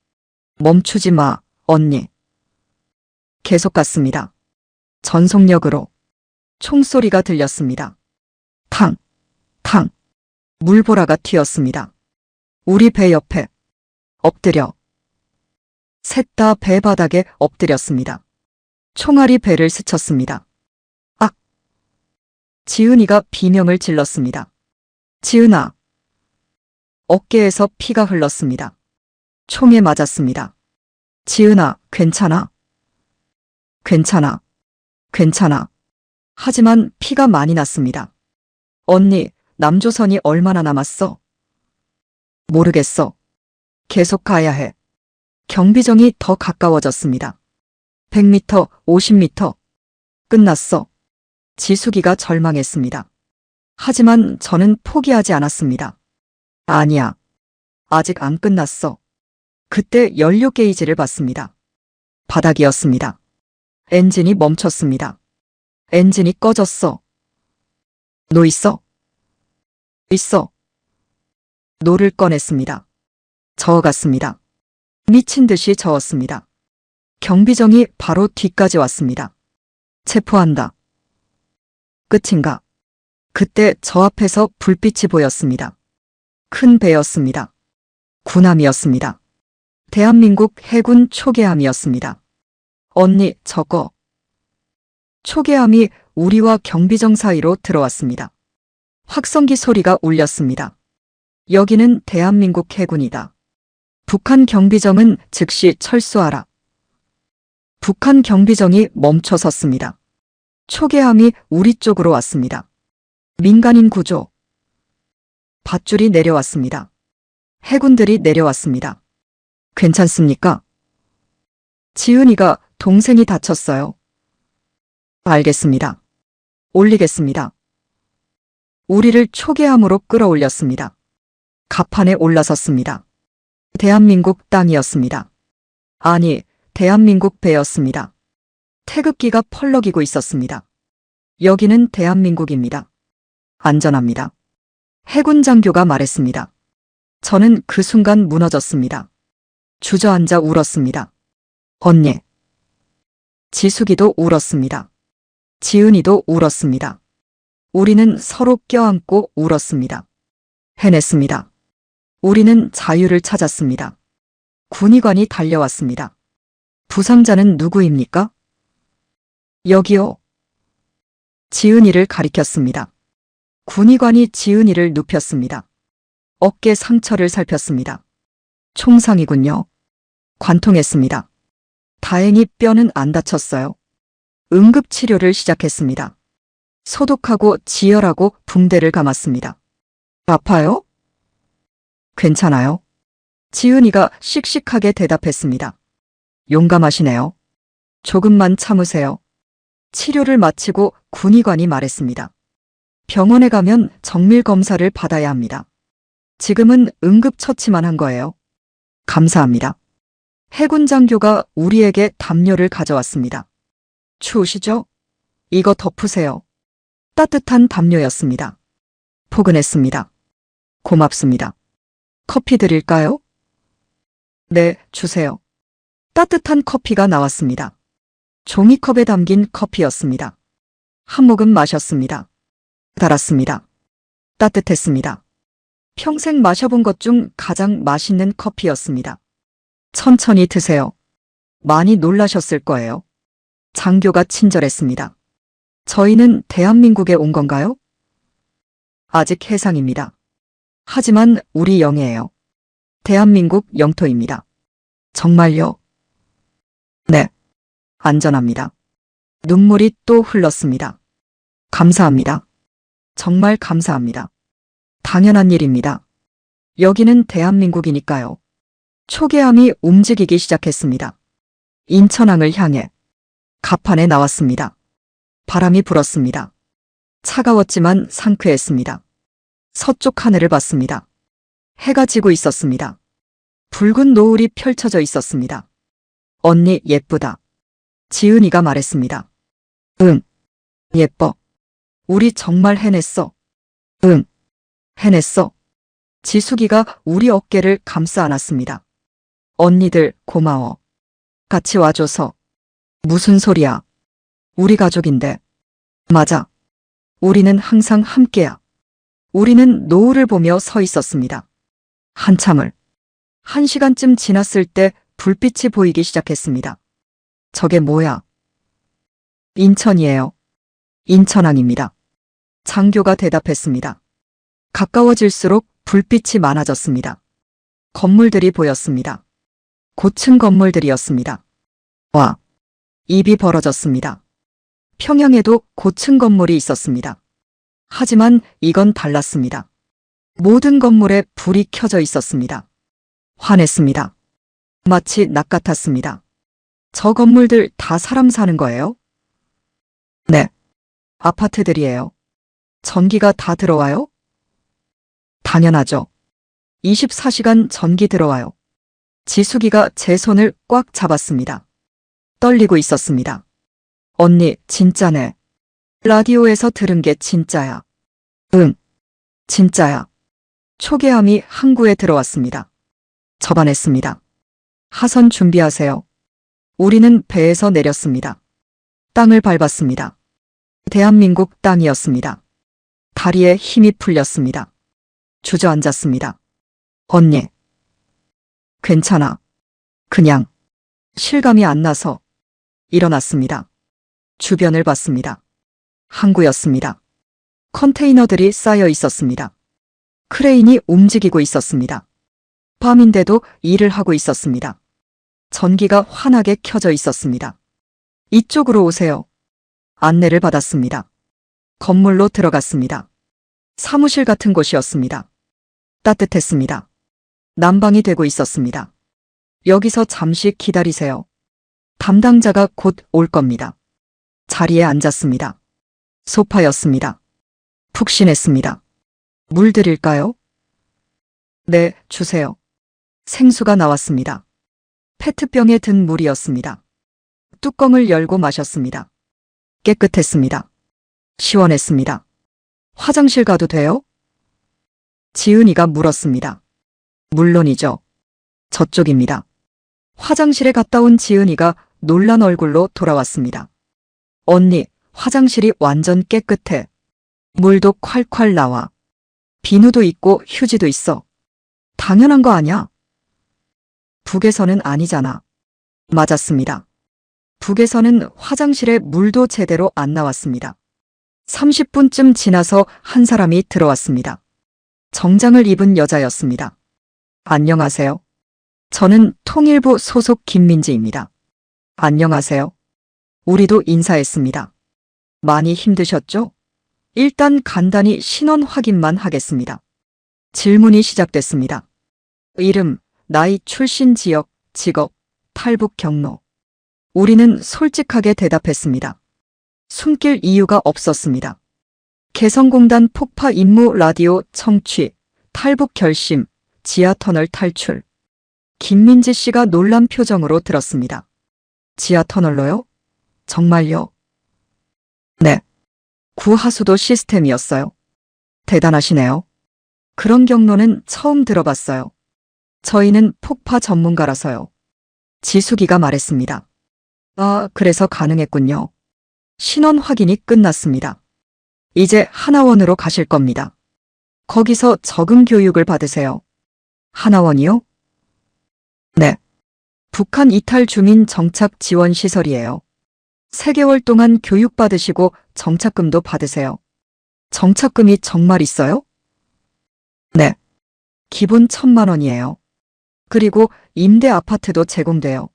멈추지 마, 언니. 계속 갔습니다. 전속력으로. 총소리가 들렸습니다. 탕, 탕. 물보라가 튀었습니다. 우리 배 옆에. 엎드려. 셋 다 배 바닥에 엎드렸습니다. 총알이 배를 스쳤습니다. 악! 지은이가 비명을 질렀습니다. 지은아! 어깨에서 피가 흘렀습니다. 총에 맞았습니다. 지은아, 괜찮아? 괜찮아. 괜찮아. 하지만 피가 많이 났습니다. 언니, 남조선이 얼마나 남았어? 모르겠어. 계속 가야 해. 경비정이 더 가까워졌습니다. 100m, 50m. 끝났어. 지숙이가 절망했습니다. 하지만 저는 포기하지 않았습니다. 아니야. 아직 안 끝났어. 그때 연료 게이지를 봤습니다. 바닥이었습니다. 엔진이 멈췄습니다. 엔진이 꺼졌어. 노 있어? 있어. 노를 꺼냈습니다. 저어갔습니다. 미친 듯이 저었습니다. 경비정이 바로 뒤까지 왔습니다. 체포한다. 끝인가? 그때 저 앞에서 불빛이 보였습니다. 큰 배였습니다. 군함이었습니다. 대한민국 해군 초계함이었습니다. 언니, 저거. 초계함이 우리와 경비정 사이로 들어왔습니다. 확성기 소리가 울렸습니다. 여기는 대한민국 해군이다. 북한 경비정은 즉시 철수하라. 북한 경비정이 멈춰 섰습니다. 초계함이 우리 쪽으로 왔습니다. 민간인 구조. 밧줄이 내려왔습니다. 해군들이 내려왔습니다. 괜찮습니까? 지은이가 동생이 다쳤어요. 알겠습니다. 올리겠습니다. 우리를 초계함으로 끌어올렸습니다. 갑판에 올라섰습니다. 대한민국 땅이었습니다. 아니, 대한민국 배였습니다. 태극기가 펄럭이고 있었습니다. 여기는 대한민국입니다. 안전합니다. 해군 장교가 말했습니다. 저는 그 순간 무너졌습니다. 주저앉아 울었습니다. 언니. 지숙이도 울었습니다. 지은이도 울었습니다. 우리는 서로 껴안고 울었습니다. 해냈습니다. 우리는 자유를 찾았습니다. 군의관이 달려왔습니다. 부상자는 누구입니까? 여기요. 지은이를 가리켰습니다. 군의관이 지은이를 눕혔습니다. 어깨 상처를 살폈습니다. 총상이군요. 관통했습니다. 다행히 뼈는 안 다쳤어요. 응급치료를 시작했습니다. 소독하고 지혈하고 붕대를 감았습니다. 아파요? 괜찮아요? 지은이가 씩씩하게 대답했습니다. 용감하시네요. 조금만 참으세요. 치료를 마치고 군의관이 말했습니다. 병원에 가면 정밀 검사를 받아야 합니다. 지금은 응급처치만 한 거예요. 감사합니다. 해군 장교가 우리에게 담요를 가져왔습니다. 추우시죠? 이거 덮으세요. 따뜻한 담요였습니다. 포근했습니다. 고맙습니다. 커피 드릴까요? 네, 주세요. 따뜻한 커피가 나왔습니다. 종이컵에 담긴 커피였습니다. 한 모금 마셨습니다. 달았습니다. 따뜻했습니다. 평생 마셔본 것 중 가장 맛있는 커피였습니다. 천천히 드세요. 많이 놀라셨을 거예요. 장교가 친절했습니다. 저희는 대한민국에 온 건가요? 아직 해상입니다. 하지만 우리 영예예요. 대한민국 영토입니다. 정말요? 네. 안전합니다. 눈물이 또 흘렀습니다. 감사합니다. 정말 감사합니다. 당연한 일입니다. 여기는 대한민국이니까요. 초계함이 움직이기 시작했습니다. 인천항을 향해 갑판에 나왔습니다. 바람이 불었습니다. 차가웠지만 상쾌했습니다. 서쪽 하늘을 봤습니다. 해가 지고 있었습니다. 붉은 노을이 펼쳐져 있었습니다. 언니 예쁘다. 지은이가 말했습니다. 응. 예뻐. 우리 정말 해냈어. 응. 해냈어. 지숙이가 우리 어깨를 감싸 안았습니다. 언니들 고마워. 같이 와줘서. 무슨 소리야. 우리 가족인데. 맞아. 우리는 항상 함께야. 우리는 노을을 보며 서 있었습니다. 한참을. 1시간쯤 지났을 때 불빛이 보이기 시작했습니다. 저게 뭐야? 인천이에요. 인천항입니다. 장교가 대답했습니다. 가까워질수록 불빛이 많아졌습니다. 건물들이 보였습니다. 고층 건물들이었습니다. 와, 입이 벌어졌습니다. 평양에도 고층 건물이 있었습니다. 하지만 이건 달랐습니다. 모든 건물에 불이 켜져 있었습니다. 화냈습니다. 마치 낙 같았습니다. 저 건물들 다 사람 사는 거예요? 네. 아파트들이에요. 전기가 다 들어와요? 당연하죠. 24시간 전기 들어와요. 지숙이가 제 손을 꽉 잡았습니다. 떨리고 있었습니다. 언니, 진짜네. 라디오에서 들은 게 진짜야. 응, 진짜야. 초계함이 항구에 들어왔습니다. 접안했습니다. 하선 준비하세요. 우리는 배에서 내렸습니다. 땅을 밟았습니다. 대한민국 땅이었습니다. 다리에 힘이 풀렸습니다. 주저앉았습니다. 언니. 괜찮아. 그냥 실감이 안 나서 일어났습니다. 주변을 봤습니다. 항구였습니다. 컨테이너들이 쌓여 있었습니다. 크레인이 움직이고 있었습니다. 밤인데도 일을 하고 있었습니다. 전기가 환하게 켜져 있었습니다. 이쪽으로 오세요. 안내를 받았습니다. 건물로 들어갔습니다. 사무실 같은 곳이었습니다. 따뜻했습니다. 난방이 되고 있었습니다. 여기서 잠시 기다리세요. 담당자가 곧 올 겁니다. 자리에 앉았습니다. 소파였습니다. 푹신했습니다. 물 드릴까요? 네, 주세요. 생수가 나왔습니다. 페트병에 든 물이었습니다. 뚜껑을 열고 마셨습니다. 깨끗했습니다. 시원했습니다. 화장실 가도 돼요? 지은이가 물었습니다. 물론이죠. 저쪽입니다. 화장실에 갔다 온 지은이가 놀란 얼굴로 돌아왔습니다. 언니, 화장실이 완전 깨끗해. 물도 콸콸 나와. 비누도 있고 휴지도 있어. 당연한 거 아냐? 북에서는 아니잖아. 맞았습니다. 북에서는 화장실에 물도 제대로 안 나왔습니다. 30분쯤 지나서 한 사람이 들어왔습니다. 정장을 입은 여자였습니다. 안녕하세요. 저는 통일부 소속 김민지입니다. 안녕하세요. 우리도 인사했습니다. 많이 힘드셨죠? 일단 간단히 신원 확인만 하겠습니다. 질문이 시작됐습니다. 이름, 나이, 출신 지역, 직업, 탈북 경로. 우리는 솔직하게 대답했습니다. 숨길 이유가 없었습니다. 개성공단 폭파 임무 라디오 청취, 탈북 결심, 지하터널 탈출. 김민지 씨가 놀란 표정으로 들었습니다. 지하터널로요? 정말요? 네. 구하수도 시스템이었어요. 대단하시네요. 그런 경로는 처음 들어봤어요. 저희는 폭파 전문가라서요. 지숙이가 말했습니다. 아, 그래서 가능했군요. 신원 확인이 끝났습니다. 이제 하나원으로 가실 겁니다. 거기서 적응 교육을 받으세요. 하나원이요? 네. 북한 이탈 주민 정착 지원 시설이에요. 3개월 동안 교육받으시고 정착금도 받으세요. 정착금이 정말 있어요? 네. 기본 1,000만 원이에요. 그리고 임대 아파트도 제공돼요.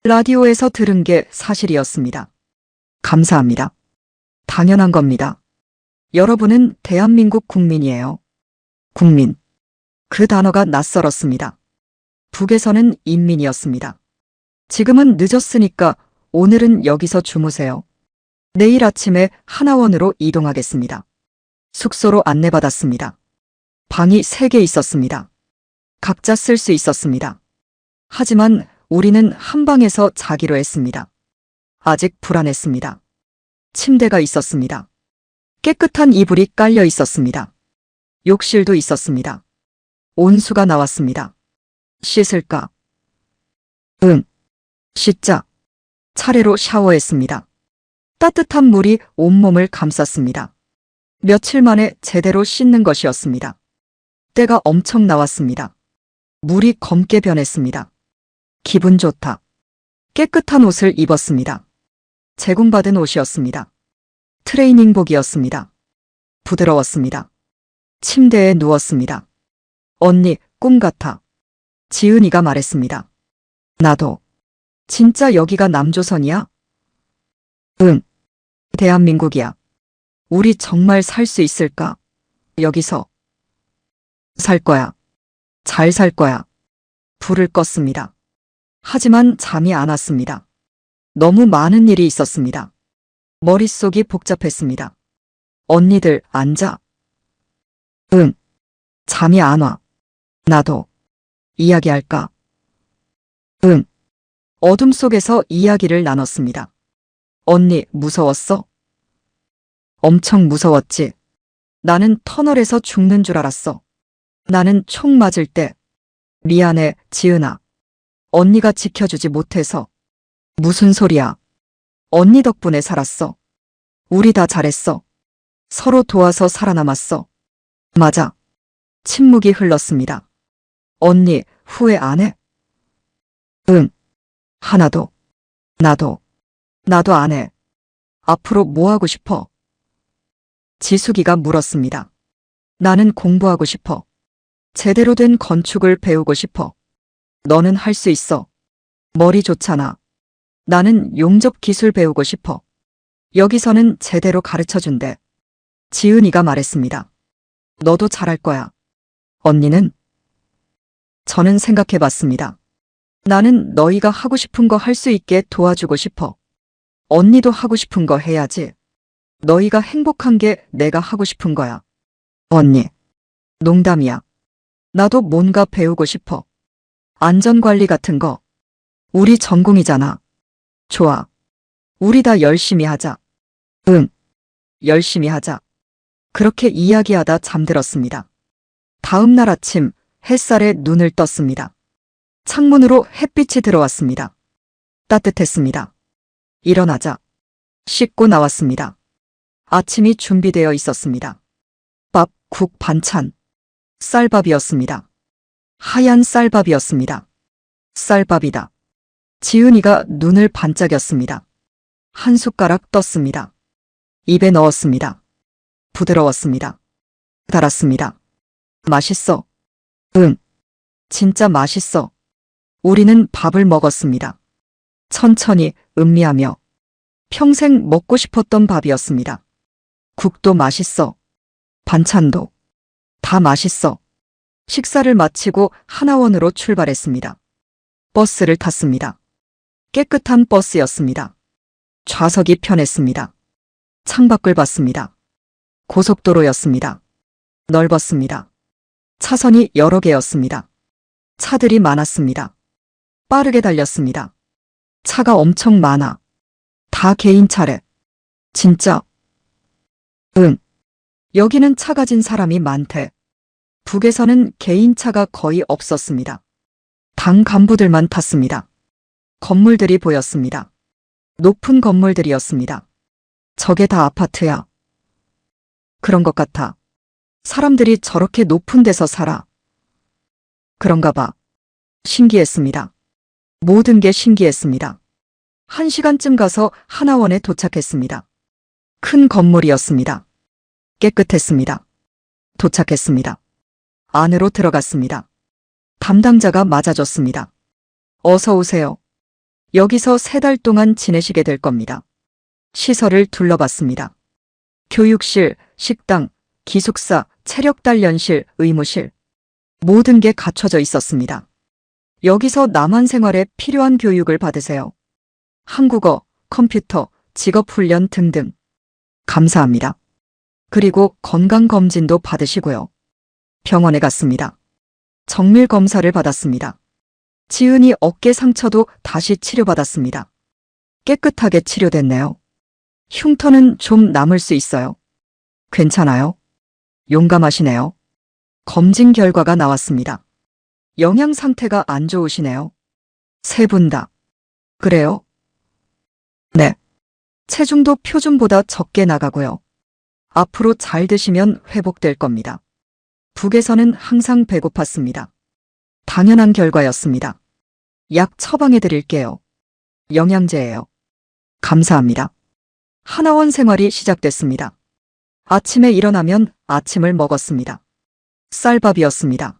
라디오에서 들은 게 사실이었습니다. 감사합니다. 당연한 겁니다. 여러분은 대한민국 국민이에요. 국민. 그 단어가 낯설었습니다. 북에서는 인민이었습니다. 지금은 늦었으니까 오늘은 여기서 주무세요. 내일 아침에 하나원으로 이동하겠습니다. 숙소로 안내받았습니다. 방이 3개 있었습니다. 각자 쓸 수 있었습니다. 하지만 우리는 한 방에서 자기로 했습니다. 아직 불안했습니다. 침대가 있었습니다. 깨끗한 이불이 깔려 있었습니다. 욕실도 있었습니다. 온수가 나왔습니다. 씻을까? 응. 씻자. 차례로 샤워했습니다. 따뜻한 물이 온몸을 감쌌습니다. 며칠 만에 제대로 씻는 것이었습니다. 때가 엄청 나왔습니다. 물이 검게 변했습니다. 기분 좋다. 깨끗한 옷을 입었습니다. 제공받은 옷이었습니다. 트레이닝복이었습니다. 부드러웠습니다. 침대에 누웠습니다. 언니, 꿈 같아. 지은이가 말했습니다. 나도. 진짜 여기가 남조선이야? 응. 대한민국이야. 우리 정말 살 수 있을까? 여기서. 살 거야. 잘 살 거야. 불을 껐습니다. 하지만 잠이 안 왔습니다. 너무 많은 일이 있었습니다. 머릿속이 복잡했습니다. 언니들 앉아. 응. 잠이 안 와. 나도. 이야기할까? 응. 어둠 속에서 이야기를 나눴습니다. 언니, 무서웠어? 엄청 무서웠지. 나는 터널에서 죽는 줄 알았어. 나는 총 맞을 때. 미안해, 지은아. 언니가 지켜주지 못해서. 무슨 소리야. 언니 덕분에 살았어. 우리 다 잘했어. 서로 도와서 살아남았어. 맞아. 침묵이 흘렀습니다. 언니, 후회 안 해? 응. 하나도. 나도 안 해. 앞으로 뭐 하고 싶어? 지숙이가 물었습니다. 나는 공부하고 싶어. 제대로 된 건축을 배우고 싶어. 너는 할 수 있어. 머리 좋잖아. 나는 용접 기술 배우고 싶어. 여기서는 제대로 가르쳐 준대. 지은이가 말했습니다. 너도 잘할 거야. 언니는? 저는 생각해 봤습니다. 나는 너희가 하고 싶은 거 할 수 있게 도와주고 싶어. 언니도 하고 싶은 거 해야지. 너희가 행복한 게 내가 하고 싶은 거야. 언니. 농담이야. 나도 뭔가 배우고 싶어. 안전관리 같은 거. 우리 전공이잖아. 좋아. 우리 다 열심히 하자. 응. 열심히 하자. 그렇게 이야기하다 잠들었습니다. 다음 날 아침 햇살에 눈을 떴습니다. 창문으로 햇빛이 들어왔습니다. 따뜻했습니다. 일어나자. 씻고 나왔습니다. 아침이 준비되어 있었습니다. 밥, 국, 반찬. 쌀밥이었습니다. 하얀 쌀밥이었습니다. 쌀밥이다. 지은이가 눈을 반짝였습니다. 한 숟가락 떴습니다. 입에 넣었습니다. 부드러웠습니다. 달았습니다. 맛있어. 응. 진짜 맛있어. 우리는 밥을 먹었습니다. 천천히 음미하며 평생 먹고 싶었던 밥이었습니다. 국도 맛있어. 반찬도. 다 맛있어. 식사를 마치고 하나원으로 출발했습니다. 버스를 탔습니다. 깨끗한 버스였습니다. 좌석이 편했습니다. 창밖을 봤습니다. 고속도로였습니다. 넓었습니다. 차선이 여러 개였습니다. 차들이 많았습니다. 빠르게 달렸습니다. 차가 엄청 많아. 다 개인 차례. 진짜? 응. 여기는 차 가진 사람이 많대. 북에서는 개인차가 거의 없었습니다. 당 간부들만 탔습니다. 건물들이 보였습니다. 높은 건물들이었습니다. 저게 다 아파트야. 그런 것 같아. 사람들이 저렇게 높은 데서 살아. 그런가 봐. 신기했습니다. 모든 게 신기했습니다. 1시간쯤 가서 하나원에 도착했습니다. 큰 건물이었습니다. 깨끗했습니다. 도착했습니다. 안으로 들어갔습니다. 담당자가 맞아줬습니다. 어서 오세요. 여기서 3달 동안 지내시게 될 겁니다. 시설을 둘러봤습니다. 교육실, 식당, 기숙사, 체력단련실, 의무실. 모든 게 갖춰져 있었습니다. 여기서 남한 생활에 필요한 교육을 받으세요. 한국어, 컴퓨터, 직업훈련 등등. 감사합니다. 그리고 건강검진도 받으시고요. 병원에 갔습니다. 정밀검사를 받았습니다. 지은이 어깨 상처도 다시 치료받았습니다. 깨끗하게 치료됐네요. 흉터는 좀 남을 수 있어요. 괜찮아요? 용감하시네요. 검진 결과가 나왔습니다. 영양 상태가 안 좋으시네요. 3분 다. 그래요? 네. 체중도 표준보다 적게 나가고요. 앞으로 잘 드시면 회복될 겁니다. 북에서는 항상 배고팠습니다. 당연한 결과였습니다. 약 처방해 드릴게요. 영양제예요. 감사합니다. 하나원 생활이 시작됐습니다. 아침에 일어나면 아침을 먹었습니다. 쌀밥이었습니다.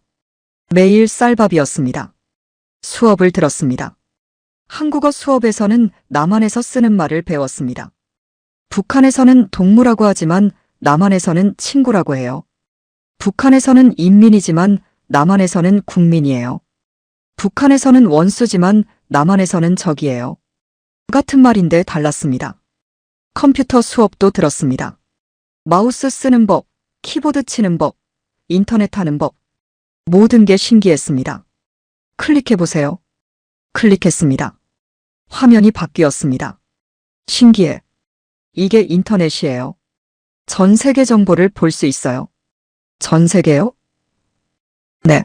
매일 쌀밥이었습니다. 수업을 들었습니다. 한국어 수업에서는 남한에서 쓰는 말을 배웠습니다. 북한에서는 동무라고 하지만 남한에서는 친구라고 해요. 북한에서는 인민이지만 남한에서는 국민이에요. 북한에서는 원수지만 남한에서는 적이에요. 같은 말인데 달랐습니다. 컴퓨터 수업도 들었습니다. 마우스 쓰는 법, 키보드 치는 법, 인터넷 하는 법. 모든 게 신기했습니다. 클릭해보세요. 클릭했습니다. 화면이 바뀌었습니다. 신기해. 이게 인터넷이에요. 전 세계 정보를 볼 수 있어요. 전 세계요? 네.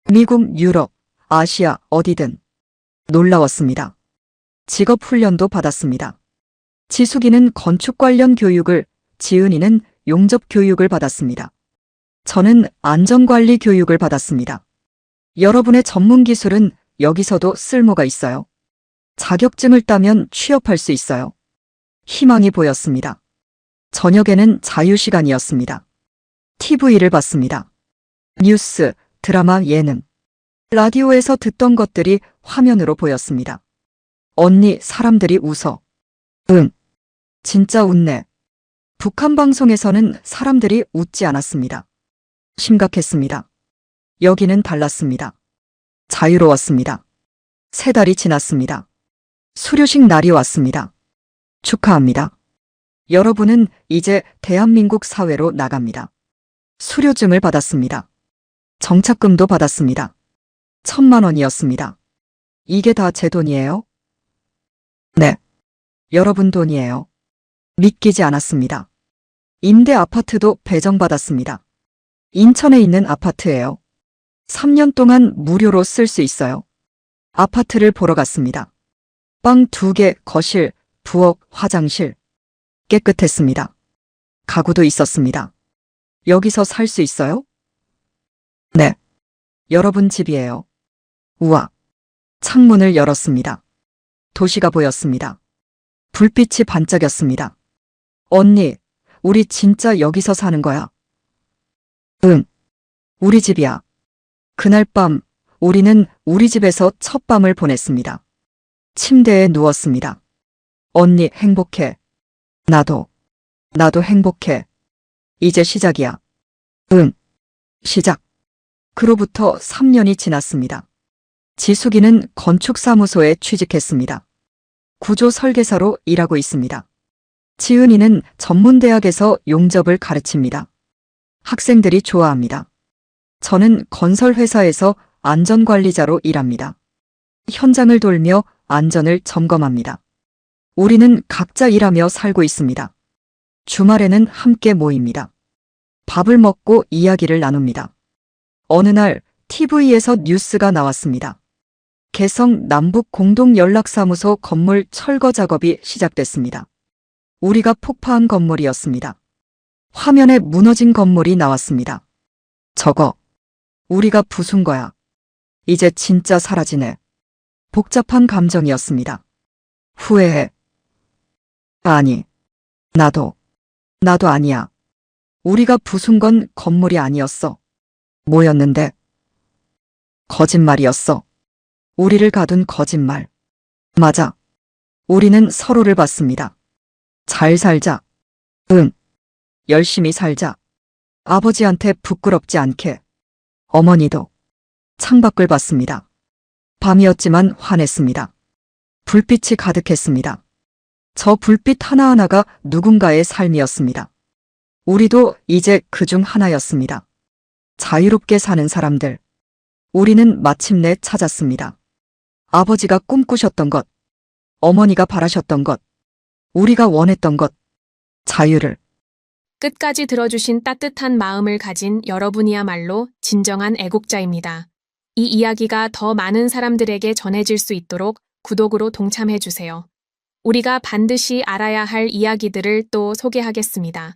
미국, 유럽, 아시아, 어디든. 놀라웠습니다. 직업 훈련도 받았습니다. 지숙이는 건축 관련 교육을, 지은이는 용접 교육을 받았습니다. 저는 안전관리 교육을 받았습니다. 여러분의 전문 기술은 여기서도 쓸모가 있어요. 자격증을 따면 취업할 수 있어요. 희망이 보였습니다. 저녁에는 자유시간이었습니다. TV를 봤습니다. 뉴스, 드라마, 예능. 라디오에서 듣던 것들이 화면으로 보였습니다. 언니, 사람들이 웃어. 응. 진짜 웃네. 북한 방송에서는 사람들이 웃지 않았습니다. 심각했습니다. 여기는 달랐습니다. 자유로웠습니다. 3달이 지났습니다. 수료식 날이 왔습니다. 축하합니다. 여러분은 이제 대한민국 사회로 나갑니다. 수료증을 받았습니다. 정착금도 받았습니다. 1,000만 원이었습니다. 이게 다 제 돈이에요? 네. 여러분 돈이에요. 믿기지 않았습니다. 임대 아파트도 배정받았습니다. 인천에 있는 아파트예요. 3년 동안 무료로 쓸 수 있어요. 아파트를 보러 갔습니다. 방 2개, 거실, 부엌, 화장실. 깨끗했습니다. 가구도 있었습니다. 여기서 살 수 있어요? 네. 여러분 집이에요. 우와. 창문을 열었습니다. 도시가 보였습니다. 불빛이 반짝였습니다. 언니, 우리 진짜 여기서 사는 거야? 응. 우리 집이야. 그날 밤, 우리는 우리 집에서 첫 밤을 보냈습니다. 침대에 누웠습니다. 언니 행복해. 나도 행복해. 이제 시작이야. 응. 시작. 그로부터 3년이 지났습니다. 지숙이는 건축사무소에 취직했습니다. 구조 설계사로 일하고 있습니다. 지은이는 전문대학에서 용접을 가르칩니다. 학생들이 좋아합니다. 저는 건설회사에서 안전관리자로 일합니다. 현장을 돌며 안전을 점검합니다. 우리는 각자 일하며 살고 있습니다. 주말에는 함께 모입니다. 밥을 먹고 이야기를 나눕니다. 어느 날 TV에서 뉴스가 나왔습니다. 개성 남북 공동연락사무소 건물 철거 작업이 시작됐습니다. 우리가 폭파한 건물이었습니다. 화면에 무너진 건물이 나왔습니다. 저거, 우리가 부순 거야. 이제 진짜 사라지네. 복잡한 감정이었습니다. 후회해. 아니, 나도 아니야. 우리가 부순 건 건물이 아니었어. 뭐였는데? 거짓말이었어. 우리를 가둔 거짓말. 맞아. 우리는 서로를 봤습니다. 잘 살자. 응. 열심히 살자. 아버지한테 부끄럽지 않게. 어머니도. 창밖을 봤습니다. 밤이었지만 환했습니다. 불빛이 가득했습니다. 저 불빛 하나하나가 누군가의 삶이었습니다. 우리도 이제 그중 하나였습니다. 자유롭게 사는 사람들. 우리는 마침내 찾았습니다. 아버지가 꿈꾸셨던 것, 어머니가 바라셨던 것, 우리가 원했던 것, 자유를. 끝까지 들어주신 따뜻한 마음을 가진 여러분이야말로 진정한 애국자입니다. 이 이야기가 더 많은 사람들에게 전해질 수 있도록 구독으로 동참해주세요. 우리가 반드시 알아야 할 이야기들을 또 소개하겠습니다.